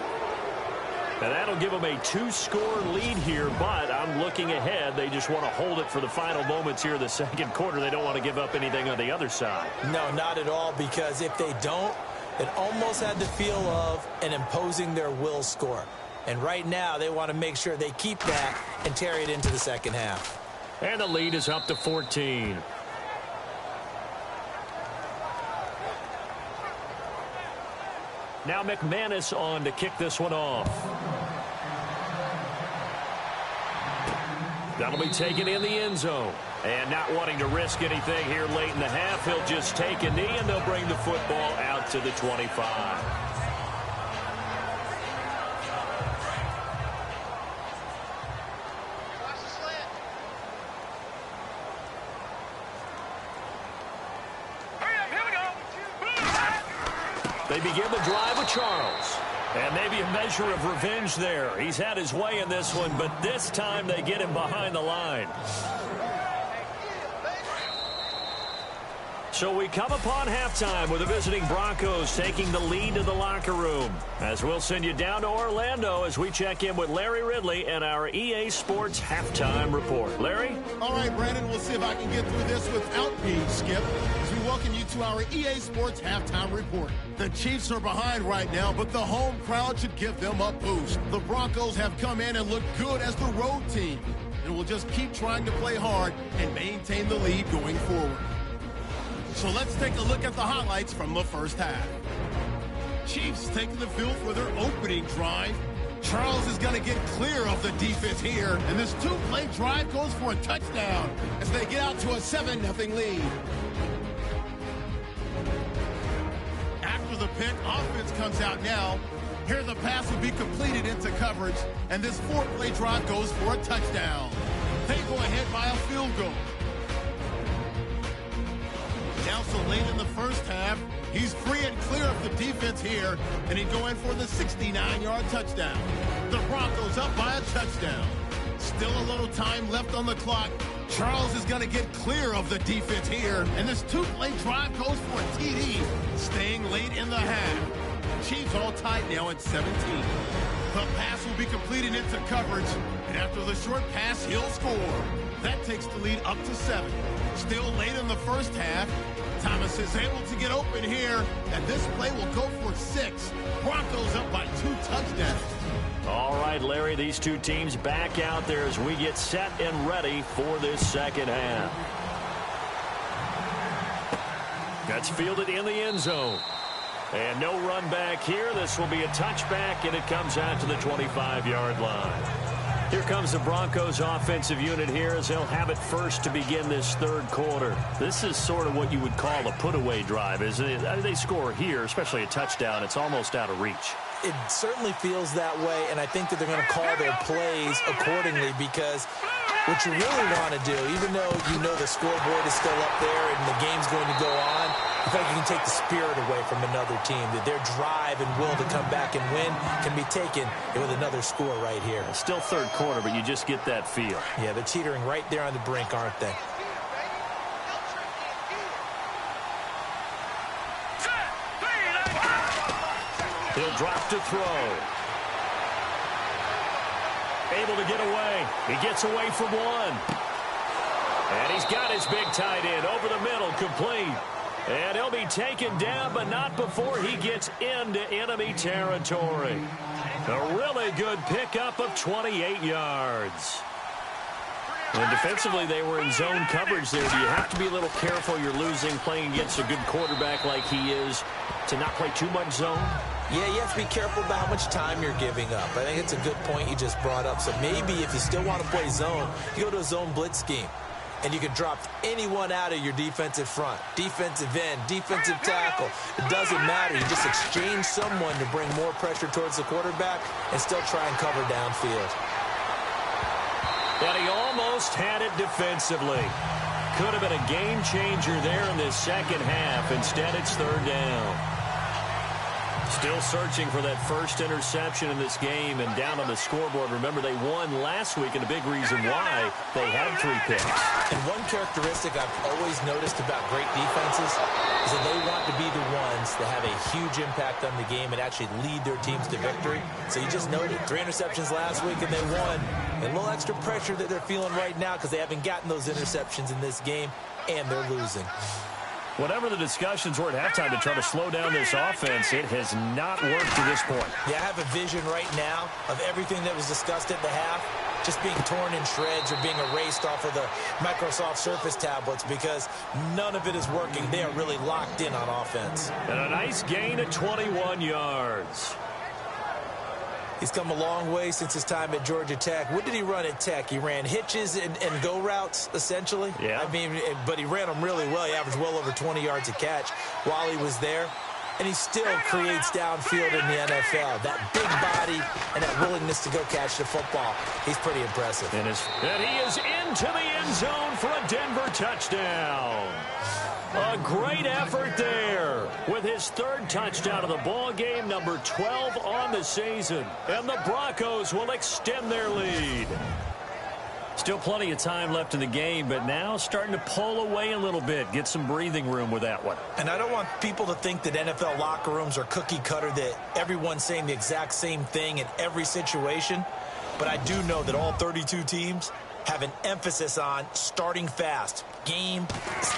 And that'll give them a 2-score lead here, but I'm looking ahead. They just want to hold it for the final moments here in the second quarter. They don't want to give up anything on the other side. No, not at all, because if they don't, it almost had the feel of an imposing their will score. And right now, they want to make sure they keep that and carry it into the second half. And the lead is up to 14. Now McManus on to kick this one off. That'll be taken in the end zone. And not wanting to risk anything here late in the half, he'll just take a knee, and they'll bring the football out to the 25. They begin the drive with Charles. And maybe a measure of revenge there. He's had his way in this one, but this time they get him behind the line. So we come upon halftime with the visiting Broncos taking the lead to the locker room. As we'll send you down to Orlando as we check in with Larry Ridley and our EA Sports Halftime Report. Larry? All right, Brandon, we'll see if I can get through this without being skipped as we welcome you to our EA Sports Halftime Report. The Chiefs are behind right now, but the home crowd should give them a boost. The Broncos have come in and look good as the road team, and will just keep trying to play hard and maintain the lead going forward. So let's take a look at the highlights from the first half. Chiefs taking the field for their opening drive. Charles is going to get clear of the defense here, and this 2-play drive goes for a touchdown as they get out to a 7-0 lead. After after the pick, offense comes out now. Here the pass will be completed into coverage, and this 4-play drive goes for a touchdown. They go ahead by a field goal. Now so late in the first half, he's free and clear of the defense here, and he'd go in for the 69-yard touchdown. The Broncos up by a touchdown. Still a little time left on the clock. Charles is going to get clear of the defense here, and this 2-play drive goes for a TD, staying late in the half. Chiefs all tied now at 17. The pass will be completed into coverage, and after the short pass, he'll score. That takes the lead up to 7. Still late in the first half. Thomas is able to get open here, and this play will go for 6. Broncos up by 2 touchdowns. All right, Larry, these two teams back out there as we get set and ready for this second half. That's fielded in the end zone. And no run back here. This will be a touchback, and it comes out to the 25-yard line. Here comes the Broncos offensive unit here as they'll have it first to begin this third quarter. This is sort of what you would call a put-away drive, isn't it? They score here, especially a touchdown. It's almost out of reach. It certainly feels that way, and I think that they're going to call their plays accordingly because what you really want to do, even though you know the scoreboard is still up there and the game's going to go on, in fact, you can take the spirit away from another team, that their drive and will to come back and win can be taken with another score right here. Still third quarter, but you just get that feel. Yeah, they're teetering right there on the brink, aren't they? He'll drop to throw. Able to get away. He gets away from one. And he's got his big tight end over the middle, complete. And he'll be taken down, but not before he gets into enemy territory. A really good pickup of 28 yards. And defensively, they were in zone coverage there. Do you have to be a little careful you're losing playing against a good quarterback like he is to not play too much zone? Yeah, you have to be careful about how much time you're giving up. I think it's a good point you just brought up. So maybe if you still want to play zone, you go to a zone blitz scheme. And you can drop anyone out of your defensive front, defensive end, defensive tackle. It doesn't matter. You just exchange someone to bring more pressure towards the quarterback and still try and cover downfield. And he almost had it defensively. Could have been a game changer there in this second half. Instead, it's third down. Still searching for that first interception in this game and down on the scoreboard. Remember, they won last week, and a big reason why they had 3 picks. And one characteristic I've always noticed about great defenses is that they want to be the ones that have a huge impact on the game and actually lead their teams to victory. So you just noted 3 interceptions last week, and they won. And a little extra pressure that they're feeling right now because they haven't gotten those interceptions in this game, and they're losing. Whatever the discussions were at halftime to try to slow down this offense, it has not worked to this point. Yeah, I have a vision right now of everything that was discussed at the half just being torn in shreds or being erased off of the Microsoft Surface tablets because none of it is working. They are really locked in on offense. And a nice gain of 21 yards. He's come a long way since his time at Georgia Tech. What did he run at Tech? He ran hitches and go routes, essentially. Yeah. I mean, but he ran them really well. He averaged well over 20 yards a catch while he was there. And he still creates downfield in the NFL. That big body and that willingness to go catch the football, he's pretty impressive. And he is into the end zone for a Denver touchdown. A great effort there with his 3rd touchdown of the ball game, number 12 on the season. And the Broncos will extend their lead. Still plenty of time left in the game, but now starting to pull away a little bit, get some breathing room with that one. And I don't want people to think that NFL locker rooms are cookie cutter, that everyone's saying the exact same thing in every situation. But I do know that all 32 teams have an emphasis on starting fast. Game,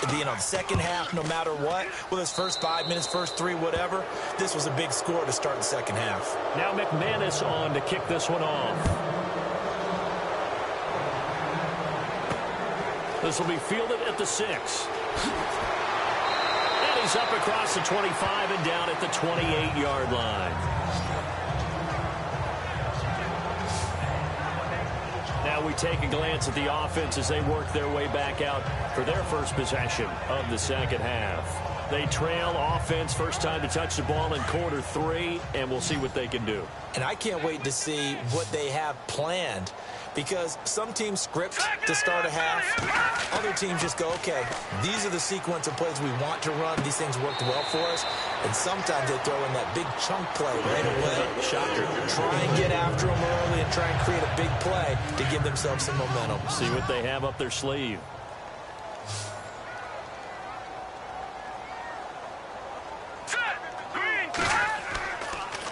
the second half, no matter what, whether it's first 5 minutes, first 3, whatever, this was a big score to start the second half. Now McManus on to kick this one off. This will be fielded at the 6. And he's up across the 25 and down at the 28-yard line. Now we take a glance at the offense as they work their way back out for their first possession of the second half. They trail offense first time to touch the ball in quarter 3, and we'll see what they can do. And I can't wait to see what they have planned, because some teams script to start a half. Other teams just go, okay, these are the sequence of plays we want to run. These things worked well for us. And sometimes they throw in that big chunk play right away. Shocker. Try and get after them early and try and create a big play to give themselves some momentum. See what they have up their sleeve.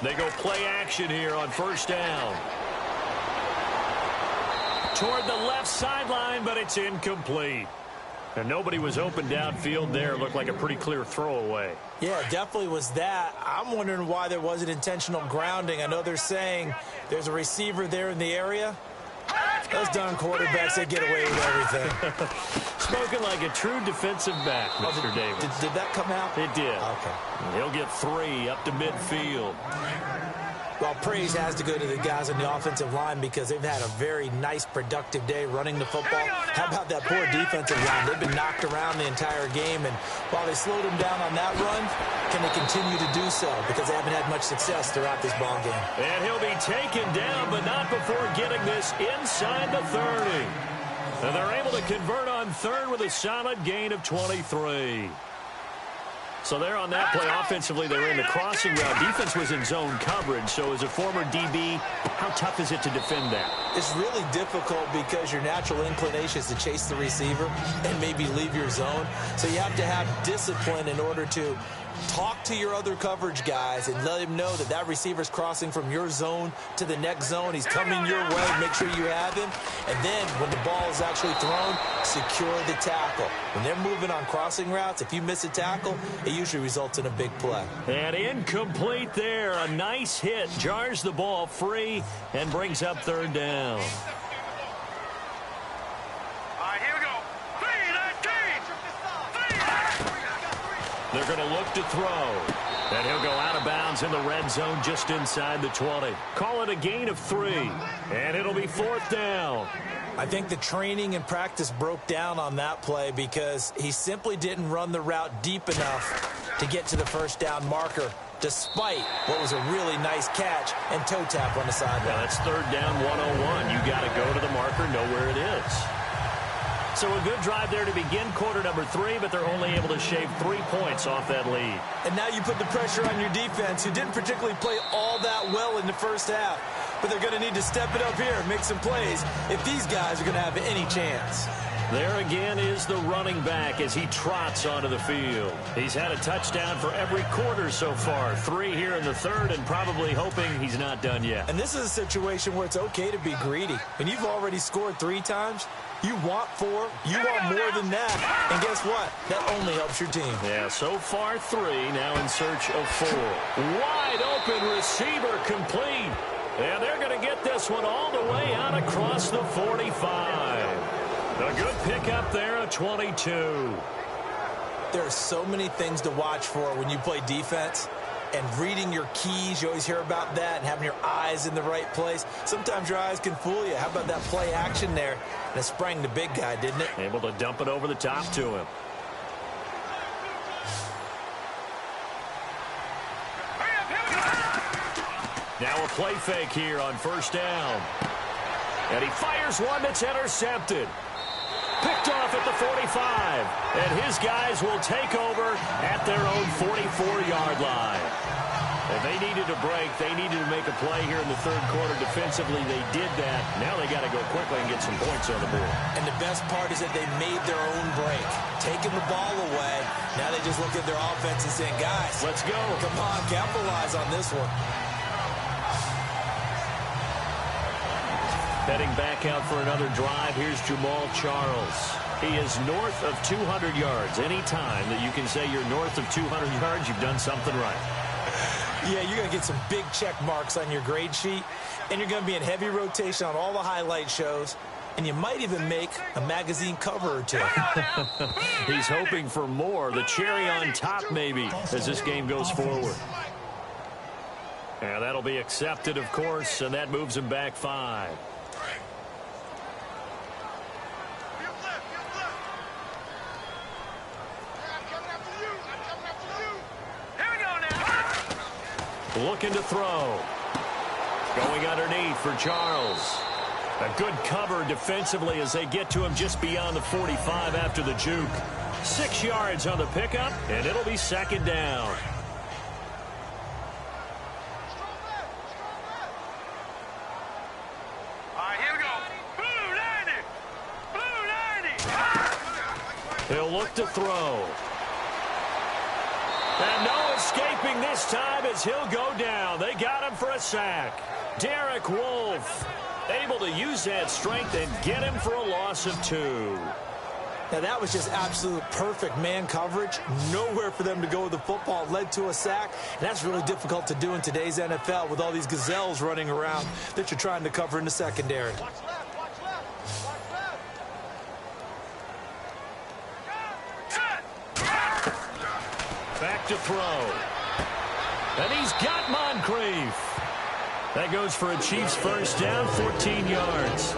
They go play action here on first down. Toward the left sideline, but it's incomplete. And nobody was open downfield there. It looked like a pretty clear throwaway. Yeah, definitely was that. I'm wondering why there wasn't intentional grounding. I know they're saying there's a receiver there in the area. Those darn quarterbacks, they get away with everything. Spoken like a true defensive back, Mr. Davis. Did that come out? It did. Okay. He'll get 3 up to midfield. Well, praise has to go to the guys on the offensive line because they've had a very nice, productive day running the football. How about that poor defensive line? They've been knocked around the entire game, and while they slowed them down on that run, can they continue to do so? Because they haven't had much success throughout this ball game. And he'll be taken down, but not before getting this inside the 30. And they're able to convert on third with a solid gain of 23. So there on that play, offensively, they were in the crossing route. Defense was in zone coverage, so as a former DB, how tough is it to defend that? It's really difficult because your natural inclination is to chase the receiver and maybe leave your zone. So you have to have discipline in order to talk to your other coverage guys and let him know that that receiver's crossing from your zone to the next zone. He's coming your way. Make sure you have him. And then when the ball is actually thrown, secure the tackle. When they're moving on crossing routes, if you miss a tackle, it usually results in a big play. And incomplete there. A nice hit. Jars the ball free and brings up third down. They're going to look to throw. And he'll go out of bounds in the red zone just inside the 20. Call it a gain of 3. And it'll be fourth down. I think the training and practice broke down on that play because he simply didn't run the route deep enough to get to the first down marker, despite what was a really nice catch and toe tap on the sideline. Yeah, that's third down 101. You got to go to the marker, know where it is. So a good drive there to begin quarter number 3, but they're only able to shave 3 points off that lead. And now you put the pressure on your defense, who didn't particularly play all that well in the first half. But they're going to need to step it up here and make some plays if these guys are going to have any chance. There again is the running back as he trots onto the field. He's had a touchdown for every quarter so far. 3 here in the third, and probably hoping he's not done yet. And this is a situation where it's okay to be greedy. When you've already scored 3 times, you want 4, you want more than that. And guess what? That only helps your team. Yeah, so far 3, now in search of 4. Wide open receiver complete. And they're going to get this one all the way out across the 45. A good pickup there at 22. There are so many things to watch for when you play defense. And reading your keys, you always hear about that, and having your eyes in the right place. Sometimes your eyes can fool you. How about that play action there? And it sprang the big guy, didn't it? Able to dump it over the top to him. Now a play fake here on first down. And he fires one that's intercepted. Picked off at the 45. And his guys will take over at their own 44-yard line. If they needed a break, they needed to make a play here in the third quarter. Defensively, they did that. Now they got to go quickly and get some points on the board. And the best part is that they made their own break. Taking the ball away. Now they just look at their offense and saying, guys, let's go. Come on, capitalize on this one. Heading back out for another drive, here's Jamal Charles. He is north of 200 yards. Any time that you can say you're north of 200 yards, you've done something right. Yeah, you're going to get some big check marks on your grade sheet, and you're going to be in heavy rotation on all the highlight shows, and you might even make a magazine cover or 2. He's hoping for more, the cherry on top maybe, as this game goes forward. And that'll be accepted, of course, and that moves him back 5. Looking to throw. Going underneath for Charles. A good cover defensively as they get to him just beyond the 45 after the juke. 6 yards on the pickup, and it'll be second down. All right, here we go. Blue 90. Blue 90. He'll look to throw. And no escaping this time as he'll go down. They got him for a sack. Derek Wolfe able to use that strength and get him for a loss of 2. Now, that was just absolute perfect man coverage. Nowhere for them to go with the football. Led to a sack. And that's really difficult to do in today's NFL with all these gazelles running around that you're trying to cover in the secondary. Watch left. Watch left. Watch left. Back to throw. And he's got Moncrief. That goes for a Chiefs first down, 14 yards.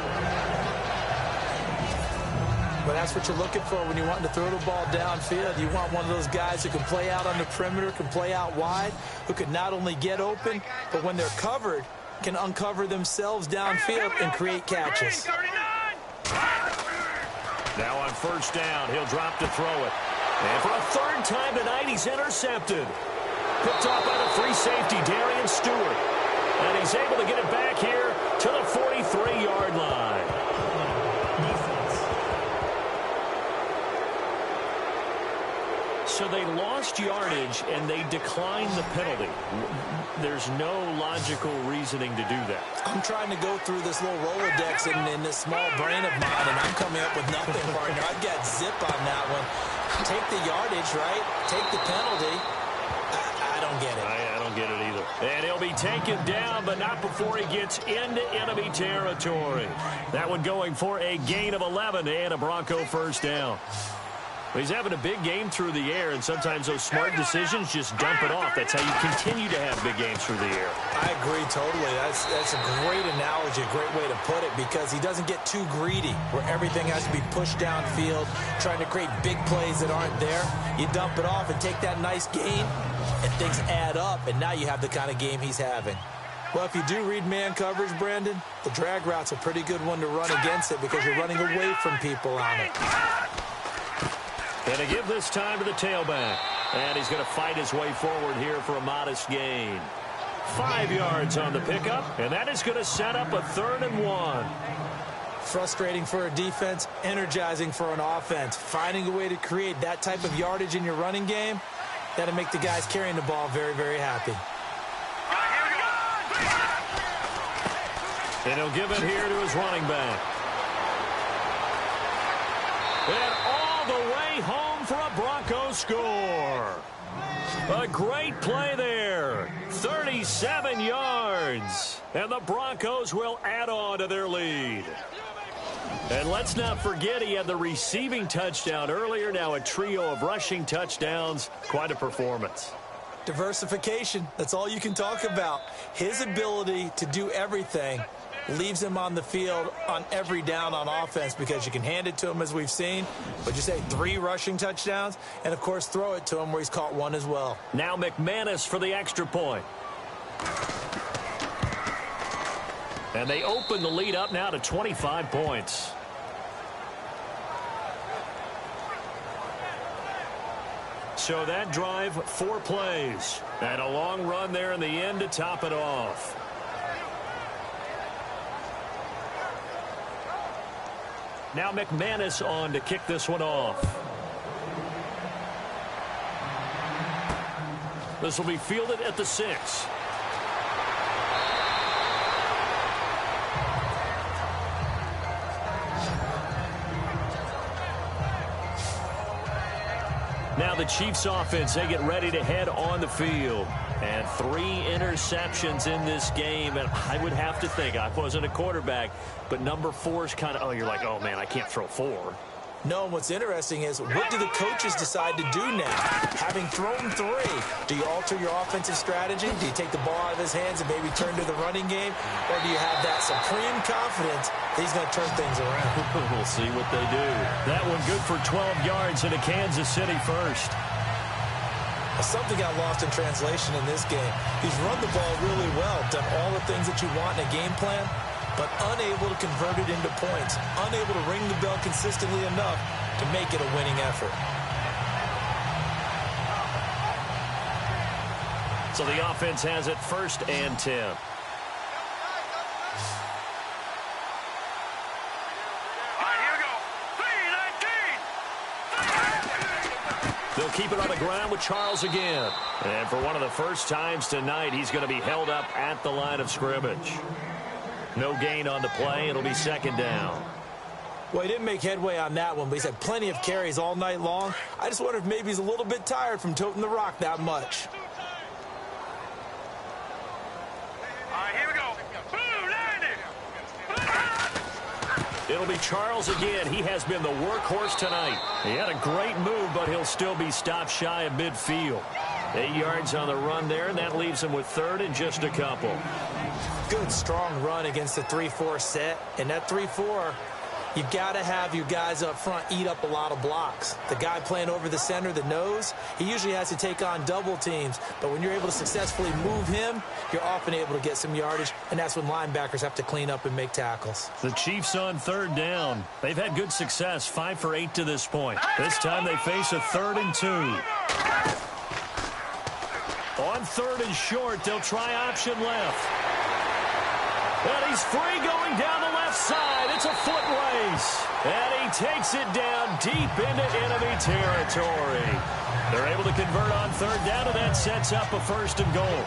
But that's what you're looking for when you want to throw the ball downfield. You want one of those guys who can play out on the perimeter, can play out wide, who can not only get open, but when they're covered, can uncover themselves downfield and create catches. Now on first down, he'll drop to throw it. And for a third time tonight, he's intercepted. Picked off by the free safety, Darian Stewart. And he's able to get it back here to the 43-yard line. So they lost yardage, and they declined the penalty. There's no logical reasoning to do that. I'm trying to go through this little Rolodex in this small brain of mine, and I'm coming up with nothing, partner. I've got zip on that one. Take the yardage, right? Take the penalty. I don't get it. I don't get it either. And he'll be taken down, but not before he gets into enemy territory. That one going for a gain of 11 and a Bronco first down. He's having a big game through the air, and sometimes those smart decisions just dump it off. That's how you continue to have big games through the air. I agree totally. That's a great analogy, a great way to put it, because he doesn't get too greedy where everything has to be pushed downfield, trying to create big plays that aren't there. You dump it off and take that nice gain, and things add up, and now you have the kind of game he's having. Well, if you do read man coverage, Brandon, the drag route's a pretty good one to run against it because you're running away from people on it. And to give this time to the tailback. And he's going to fight his way forward here for a modest gain. 5 yards on the pickup, and that is going to set up a 3rd and 1. Frustrating for a defense, energizing for an offense. Finding a way to create that type of yardage in your running game, that'll make the guys carrying the ball very, very happy. And he'll give it here to his running back. And all the way home for a Broncos score. A great play there. 37 yards. And the Broncos will add on to their lead. And let's not forget he had the receiving touchdown earlier. Now a trio of rushing touchdowns. Quite a performance. Diversification. That's all you can talk about. His ability to do everything leaves him on the field on every down on offense because you can hand it to him as we've seen. But you say 3 rushing touchdowns and, of course, throw it to him where he's caught 1 as well. Now McManus for the extra point. And they open the lead up now to 25 points. So that drive, 4 plays. And a long run there in the end to top it off. Now McManus on to kick this one off. This will be fielded at the 6. Now the Chiefs offense, they get ready to head on the field. And 3 interceptions in this game. And I would have to think, I wasn't a quarterback, but number 4 is kind of, oh, you're like, oh, man, I can't throw 4. No, and what's interesting is, what do the coaches decide to do now? Having thrown 3, do you alter your offensive strategy? Do you take the ball out of his hands and maybe turn to the running game? Or do you have that supreme confidence that he's going to turn things around? We'll see what they do. That one good for 12 yards into Kansas City first. Something got lost in translation in this game. He's run the ball really well, done all the things that you want in a game plan, but unable to convert it into points, unable to ring the bell consistently enough to make it a winning effort. So the offense has it 1st and 10. They'll keep it on the ground with Charles again. And for one of the first times tonight, he's going to be held up at the line of scrimmage. No gain on the play. It'll be 2nd down. Well, he didn't make headway on that one, but he's had plenty of carries all night long. I just wonder if maybe he's a little bit tired from toting the rock that much. It'll be Charles again. He has been the workhorse tonight. He had a great move, but he'll still be stopped shy of midfield. 8 yards on the run there, and that leaves him with 3rd and just a couple. Good, strong run against the 3-4 set. And that 3-4, you've got to have your guys up front eat up a lot of blocks. The guy playing over the center, the nose, he usually has to take on double teams. But when you're able to successfully move him, you're often able to get some yardage, and that's when linebackers have to clean up and make tackles. The Chiefs on 3rd down. They've had good success, 5 for 8 to this point. This time they face a 3rd and 2. On 3rd and short, they'll try option left. And he's free going down the left side. It's a foot race. And he takes it down deep into enemy territory. They're able to convert on 3rd down, and that sets up a 1st and goal.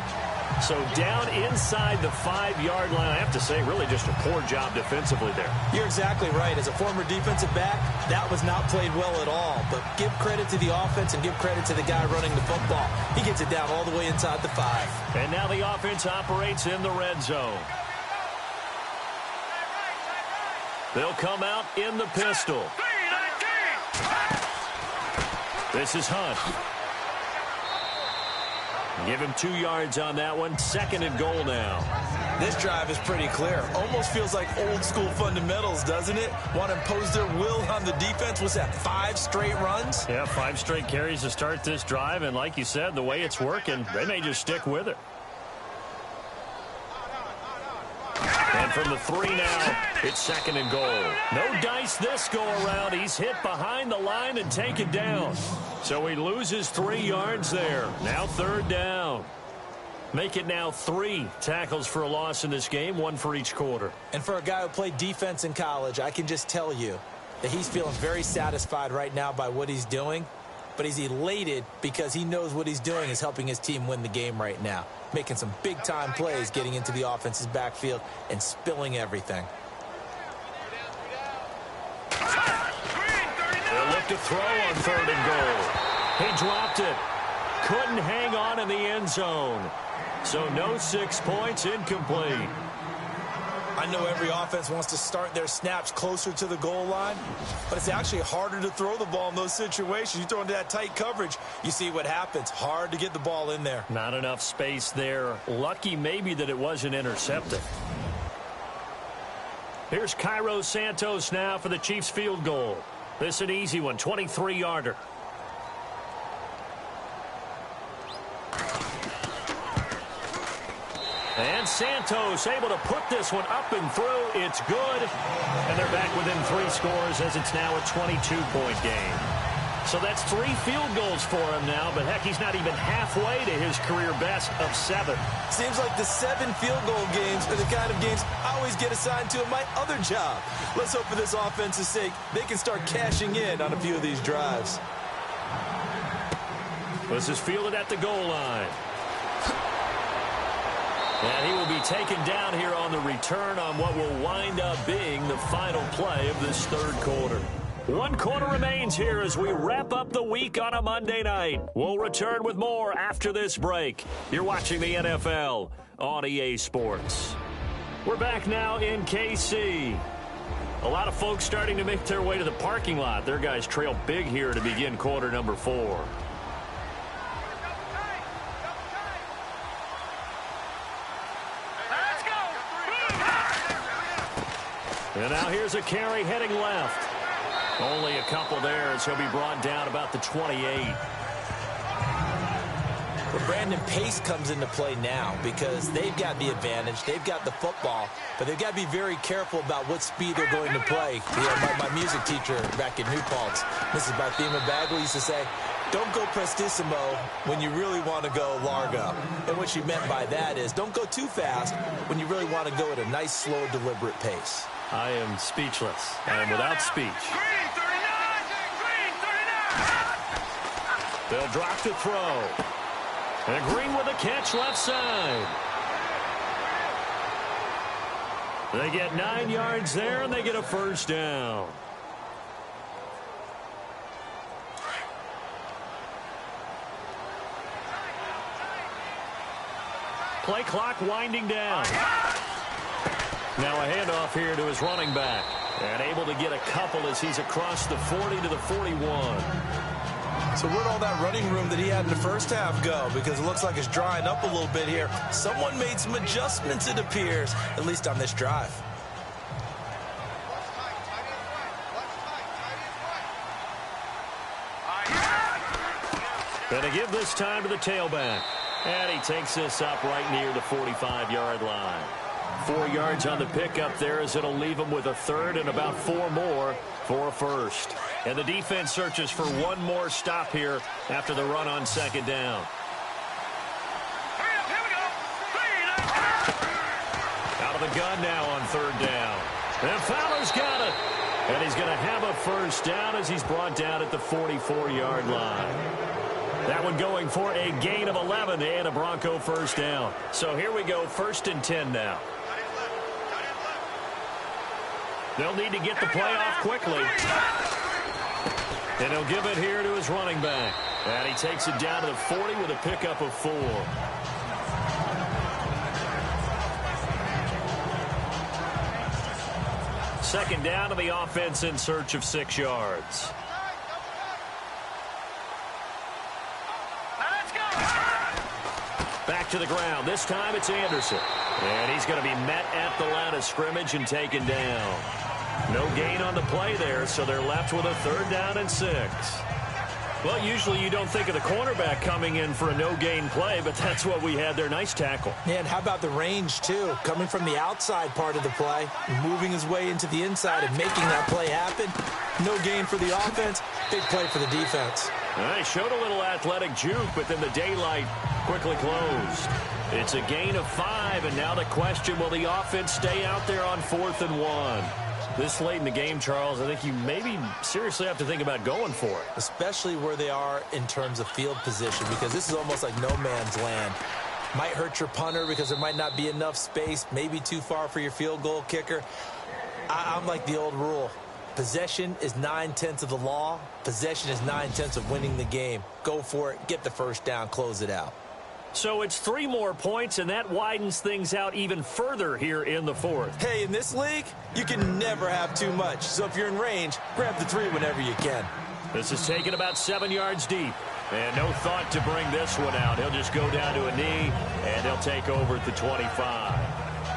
So down inside the 5-yard line. I have to say, really just a poor job defensively there. You're exactly right. As a former defensive back, that was not played well at all. But give credit to the offense and give credit to the guy running the football. He gets it down all the way inside the 5. And now the offense operates in the red zone. They'll come out in the pistol. This is Hunt. Give him 2 yards on that one. 2nd and goal now. This drive is pretty clear. Almost feels like old school fundamentals, doesn't it? Want to impose their will on the defense. Was that 5 straight runs? Yeah, 5 straight carries to start this drive. And like you said, the way it's working, they may just stick with it. And from the 3 now, it's 2nd and goal. No dice this go around. He's hit behind the line and taken down. So he loses 3 yards there. Now 3rd down. Make it now 3 tackles for a loss in this game, 1 for each quarter. And for a guy who played defense in college, I can just tell you that he's feeling very satisfied right now by what he's doing. But he's elated because he knows what he's doing is helping his team win the game right now. Making some big-time plays, getting into the offense's backfield, and spilling everything. They'll look to throw on 3rd and goal. He dropped it. Couldn't hang on in the end zone. So no 6 points, incomplete. I know every offense wants to start their snaps closer to the goal line, but it's actually harder to throw the ball in those situations. You throw into that tight coverage, you see what happens. Hard to get the ball in there. Not enough space there. Lucky maybe that it wasn't intercepted. Here's Cairo Santos now for the Chiefs field goal. This is an easy one, 23-yarder. And Santos able to put this one up and through. It's good. And they're back within 3 scores as it's now a 22-point game. So that's 3 field goals for him now, but heck, he's not even halfway to his career best of 7. Seems like the 7 field goal games are the kind of games I always get assigned to in my other job. Let's hope for this offense's sake they can start cashing in on a few of these drives. This is fielded at the goal line. And he will be taken down here on the return on what will wind up being the final play of this 3rd quarter. 1 quarter remains here as we wrap up the week on a Monday night. We'll return with more after this break. You're watching the NFL on EA Sports. We're back now in KC. A lot of folks starting to make their way to the parking lot. Their guys trail big here to begin quarter number 4. And now here's a carry heading left. Only a couple there as he'll be brought down about the 28. But Brandon, pace comes into play now because they've got the advantage. They've got the football, but they've got to be very careful about what speed they're going to play. My music teacher back in New Paltz, Mrs. Barthema Bagley, used to say, don't go prestissimo when you really want to go largo. And what she meant by that is don't go too fast when you really want to go at a nice, slow, deliberate pace. I am speechless. I am without speech. Green 39. They'll drop to throw. And Green with a catch left side. They get 9 yards there, and they get a first down. Play clock winding down. Now a handoff here to his running back. And able to get a couple as he's across the 40 to the 41. So where'd all that running room that he had in the first half go? Because it looks like it's drying up a little bit here. Someone made some adjustments, it appears, at least on this drive. Gonna give this time to the tailback. And he takes this up right near the 45-yard line. 4 yards on the pickup there as it'll leave him with a third and about 4 more for a first. And the defense searches for one more stop here after the run on second down. Out of the gun now on third down. And Fowler's got it. And he's going to have a first down as he's brought down at the 44-yard line. That one going for a gain of 11 and a Bronco first down. So here we go, 1st and 10 now. They'll need to get the play off quickly. And he'll give it here to his running back. And he takes it down to the 40 with a pickup of 4. Second down to the offense in search of 6 yards. Back to the ground. This time it's Anderson. And he's going to be met at the line of scrimmage and taken down. No gain on the play there, so they're left with a 3rd down and 6. Well, usually you don't think of the cornerback coming in for a no-gain play, but that's what we had there. Nice tackle. And how about the range, too? Coming from the outside part of the play, moving his way into the inside and making that play happen. No gain for the offense, big play for the defense. He showed a little athletic juke, but then the daylight quickly closed. It's a gain of 5, and now the question, will the offense stay out there on 4th and 1? This late in the game, Charles, I think you maybe seriously have to think about going for it. Especially where they are in terms of field position, because this is almost like no man's land. Might hurt your punter because there might not be enough space, maybe too far for your field goal kicker. I'm like the old rule. Possession is 9/10 of the law. Possession is 9/10 of winning the game. Go for it, get the first down, close it out. So it's 3 more points, and that widens things out even further here in the 4th. Hey, in this league, you can never have too much. So if you're in range, grab the 3 whenever you can. This is taken about 7 yards deep. And no thought to bring this one out. He'll just go down to a knee, and they'll take over at the 25.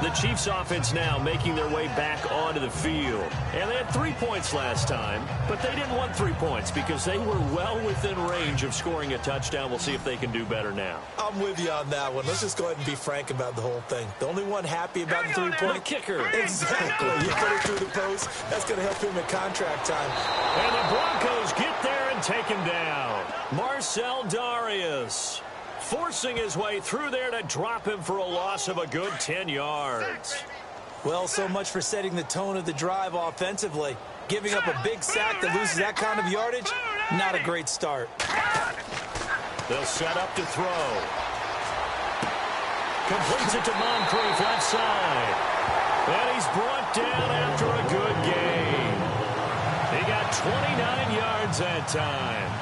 The Chiefs offense now making their way back onto the field. And they had 3 points last time, but they didn't want 3 points because they were well within range of scoring a touchdown. We'll see if they can do better now. I'm with you on that one. Let's just go ahead and be frank about the whole thing. The only one happy about the 3-point The kicker. Exactly. You put it through the post. That's going to help him at contract time. And the Broncos get there and take him down. Marcel Darius forcing his way through there to drop him for a loss of a good 10 yards. Well, so much for setting the tone of the drive offensively. Giving up a big sack that loses that kind of yardage, not a great start. They'll set up to throw. Completes it to Moncrief left side. And he's brought down after a good gain. He got 29 yards that time.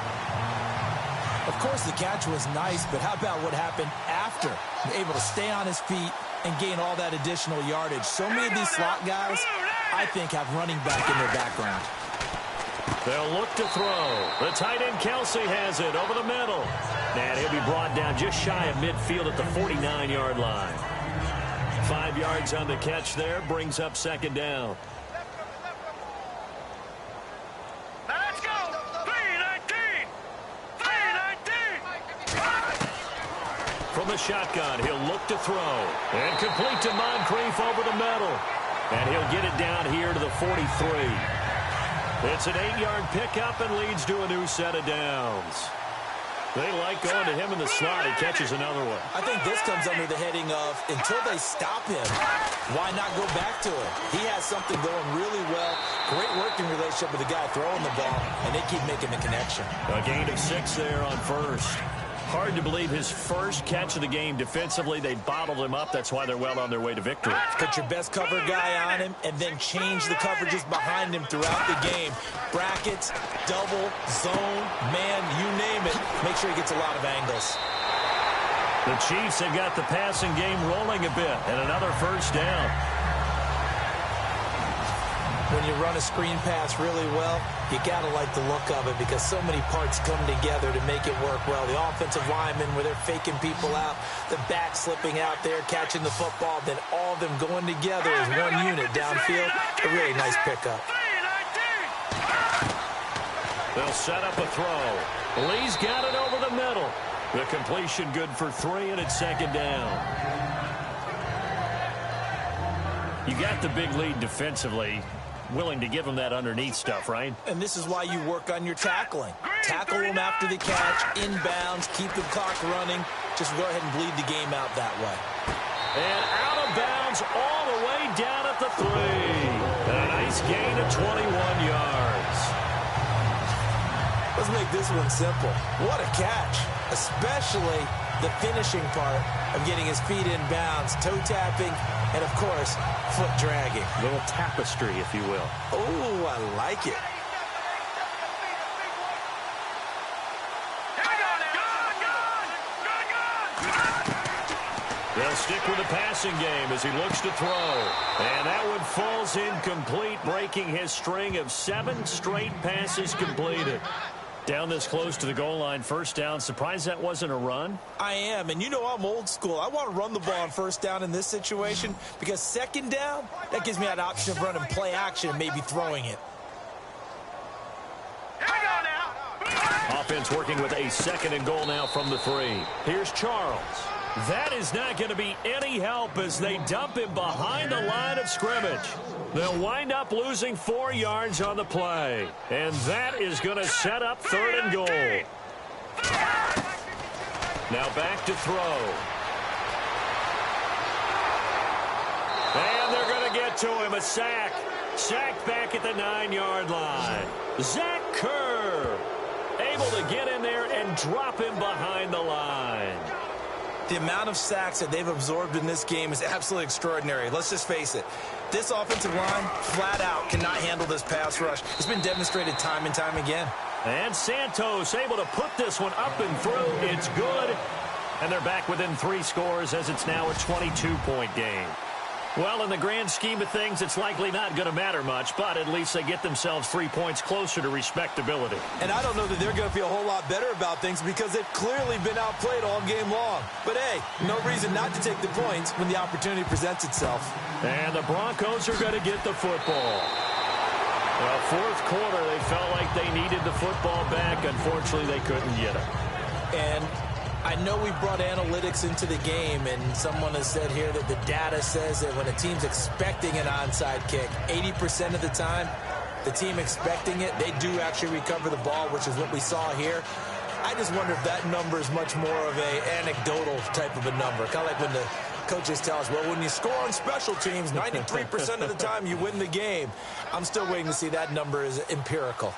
Of course, the catch was nice, but how about what happened after? Able to stay on his feet and gain all that additional yardage. So many of these slot guys, I think, have running back in their background. They'll look to throw. The tight end Kelsey has it over the middle. And he'll be brought down just shy of midfield at the 49-yard line. 5 yards on the catch there, brings up second down. from the shotgun. He'll look to throw. And complete to Moncrief over the middle. And he'll get it down here to the 43. It's an 8-yard pickup and leads to a new set of downs. They like going to him in the slot. He catches another one. I think this comes under the heading of until they stop him, why not go back to him? He has something going really well. Great working relationship with the guy throwing the ball, and they keep making the connection. A gain of 6 there on first. Hard to believe his first catch of the game defensively. They bottled him up. That's why they're well on their way to victory. Put your best cover guy on him and then change the coverages behind him throughout the game. Brackets, double, zone, man, you name it. Make sure he gets a lot of angles. The Chiefs have got the passing game rolling a bit, and another first down. When you run a screen pass really well, you got to like the look of it because so many parts come together to make it work well. The offensive linemen, where they're faking people out, the back slipping out there, catching the football, then all of them going together as one unit downfield. A really nice pickup. They'll set up a throw. Lee's got it over the middle. The completion good for 3, and it's second down. You got the big lead defensively. Willing to give them that underneath stuff, right? And this is why you work on your tackling. Tackle them after the catch, inbounds, keep the clock running. Just go ahead and bleed the game out that way. And out of bounds all the way down at the 3. And a nice gain of 21 yards. Let's make this one simple. What a catch, especially the finishing part of getting his feet in bounds, toe tapping, and, of course, foot dragging. A little tapestry, if you will. Oh, I like it. They'll stick with the passing game as he looks to throw. And that one falls incomplete, breaking his string of 7 straight passes completed. Down this close to the goal line, first down. Surprised that wasn't a run? I am, and you know I'm old school. I want to run the ball on first down in this situation because second down, that gives me that option of running play action and maybe throwing it. Offense working with a second and goal now from the 3. Here's Charles. That is not going to be any help as they dump him behind the line of scrimmage. They'll wind up losing 4 yards on the play. And that is going to set up 3rd and goal. Now back to throw. And they're going to get to him. A sack. Sacked back at the 9-yard line. Zach Kerr able to get in there and drop him behind the line. The amount of sacks that they've absorbed in this game is absolutely extraordinary. Let's just face it. This offensive line, flat out, cannot handle this pass rush. It's been demonstrated time and time again. And Santos able to put this one up and through. It's good. And they're back within 3 scores as it's now a 22-point game. Well, in the grand scheme of things, it's likely not going to matter much, but at least they get themselves 3 points closer to respectability. And I don't know that they're going to feel a whole lot better about things because they've clearly been outplayed all game long. But, hey, no reason not to take the points when the opportunity presents itself. And the Broncos are going to get the football. Well, fourth quarter, they felt like they needed the football back. Unfortunately, they couldn't get it. And I know we brought analytics into the game, and someone has said here that the data says that when a team's expecting an onside kick, 80% of the time, the team expecting it, they do actually recover the ball, which is what we saw here. I just wonder if that number is much more of a anecdotal type of a number. Kind of like when the coaches tell us, well, when you score on special teams, 93% of the time you win the game. I'm still waiting to see that number is empirical.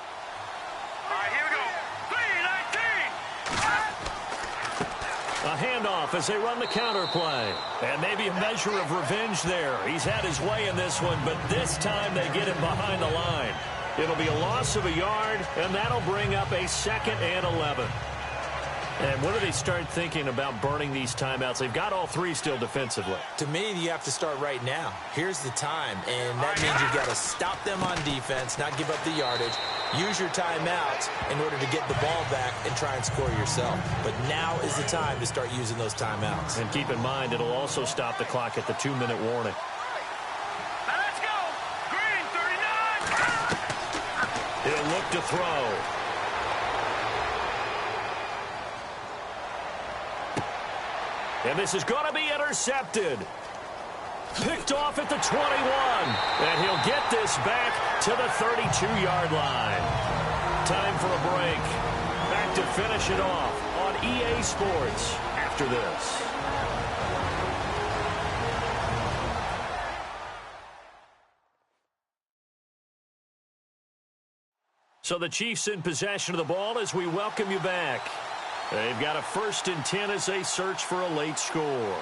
A handoff as they run the counter play. And maybe a measure of revenge there. He's had his way in this one, but this time they get him behind the line. It'll be a loss of a yard, and that'll bring up a 2nd and 11. And when do they start thinking about burning these timeouts? They've got all 3 still defensively. To me, you have to start right now. Here's the time, and that means you've got to stop them on defense, not give up the yardage. Use your timeouts in order to get the ball back and try and score yourself. But now is the time to start using those timeouts. And keep in mind, it'll also stop the clock at the 2-minute warning. Now let's go. Green, 39. He'll look to throw. And this is going to be intercepted. Picked off at the 21. And he'll get this back to the 32-yard line. Time for a break. Back to finish it off on EA Sports after this. So the Chiefs in possession of the ball as we welcome you back. They've got a 1st and 10 as they search for a late score.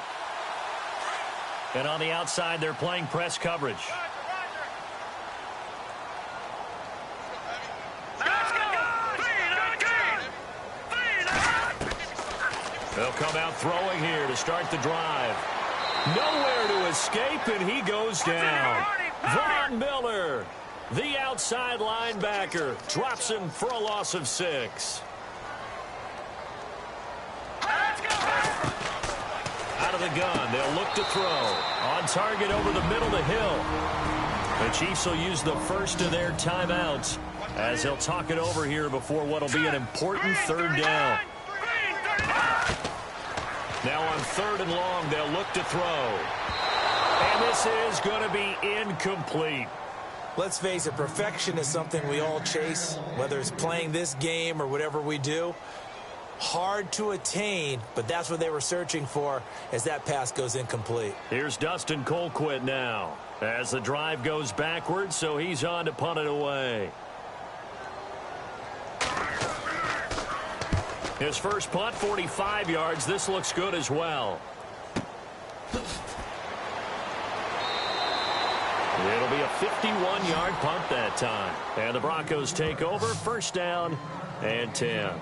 And on the outside, they're playing press coverage. They'll come out throwing here to start the drive. Nowhere to escape, and he goes down. Von Miller, the outside linebacker, drops him for a loss of 6. Out of the gun, they'll look to throw. On target over the middle to Hill. The Chiefs will use the first of their timeouts as they'll talk it over here before what will be an important 3rd down. Now on 3rd and long, they'll look to throw. And this is going to be incomplete. Let's face it, perfection is something we all chase, whether it's playing this game or whatever we do. Hard to attain, but that's what they were searching for as that pass goes incomplete. Here's Dustin Colquitt now as the drive goes backwards, so he's on to punt it away. His first punt, 45 yards. This looks good as well. It'll be a 51-yard punt that time. And the Broncos take over, 1st down and 10.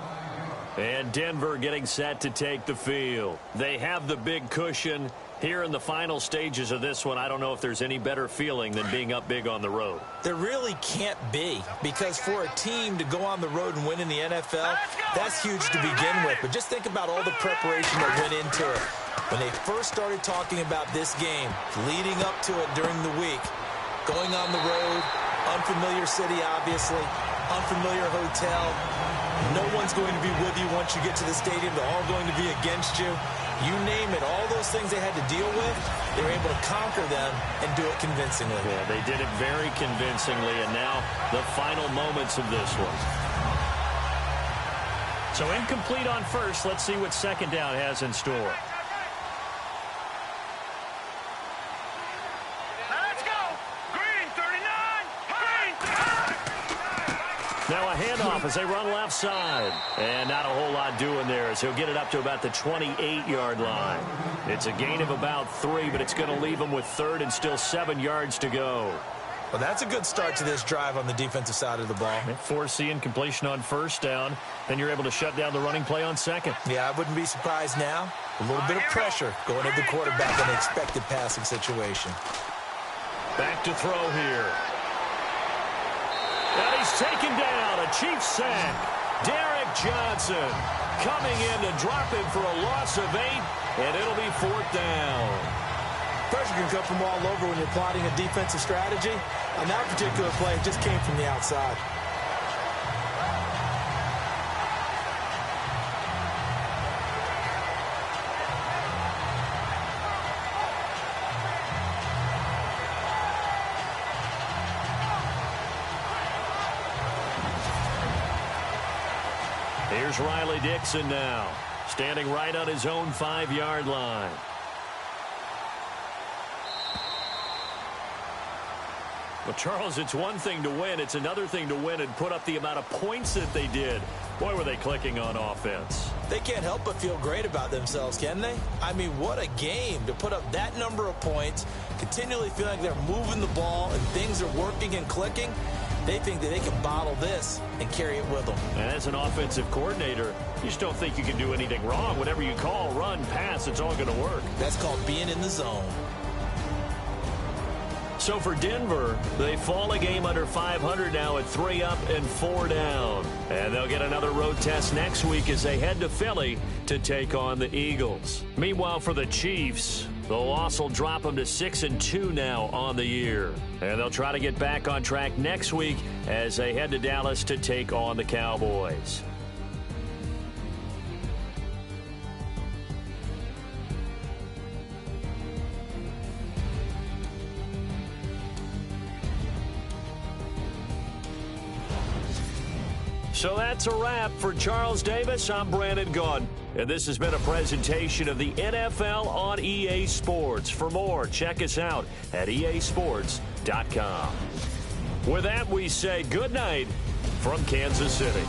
And Denver getting set to take the field. They have the big cushion. Here in the final stages of this one, I don't know if there's any better feeling than being up big on the road. There really can't be, because for a team to go on the road and win in the NFL, that's huge to begin with. But just think about all the preparation that went into it. When they first started talking about this game, leading up to it during the week, going on the road, unfamiliar city, obviously, unfamiliar hotel. No one's going to be with you once you get to the stadium. They're all going to be against you. You name it, all those things they had to deal with, they were able to conquer them and do it convincingly. Yeah, they did it very convincingly, and now the final moments of this one. So incomplete on first. Let's see what 2nd down has in store. Now a handoff as they run left side. And not a whole lot doing there as he'll get it up to about the 28-yard line. It's a gain of about 3, but it's going to leave him with 3rd and still 7 yards to go. Well, that's a good start to this drive on the defensive side of the ball. Force the incompletion on 1st down. Then you're able to shut down the running play on 2nd. Yeah, I wouldn't be surprised now. A little bit of pressure going at the quarterback in an expected passing situation. Back to throw here. And he's taken down, a Chiefs sack. Derek Johnson coming in to drop him for a loss of 8, and it'll be 4th down. Pressure can come from all over when you're plotting a defensive strategy. On that particular play, it just came from the outside. Here's Riley Dixon now, standing right on his own 5-yard line. Well, Charles, it's one thing to win. It's another thing to win and put up the amount of points that they did. Boy, were they clicking on offense. They can't help but feel great about themselves, can they? I mean, what a game to put up that number of points, continually feeling like they're moving the ball and things are working and clicking. They think that they can bottle this and carry it with them. And as an offensive coordinator, you just don't think you can do anything wrong. Whatever you call, run, pass, it's all going to work. That's called being in the zone. So for Denver, they fall a game under 500 now at 3 up and 4 down. And they'll get another road test next week as they head to Philly to take on the Eagles. Meanwhile, for the Chiefs, the loss will drop them to 6-2 now on the year. And they'll try to get back on track next week as they head to Dallas to take on the Cowboys. So that's a wrap. For Charles Davis, I'm Brandon Gaudin. And this has been a presentation of the NFL on EA Sports. For more, check us out at easports.com. With that, we say good night from Kansas City.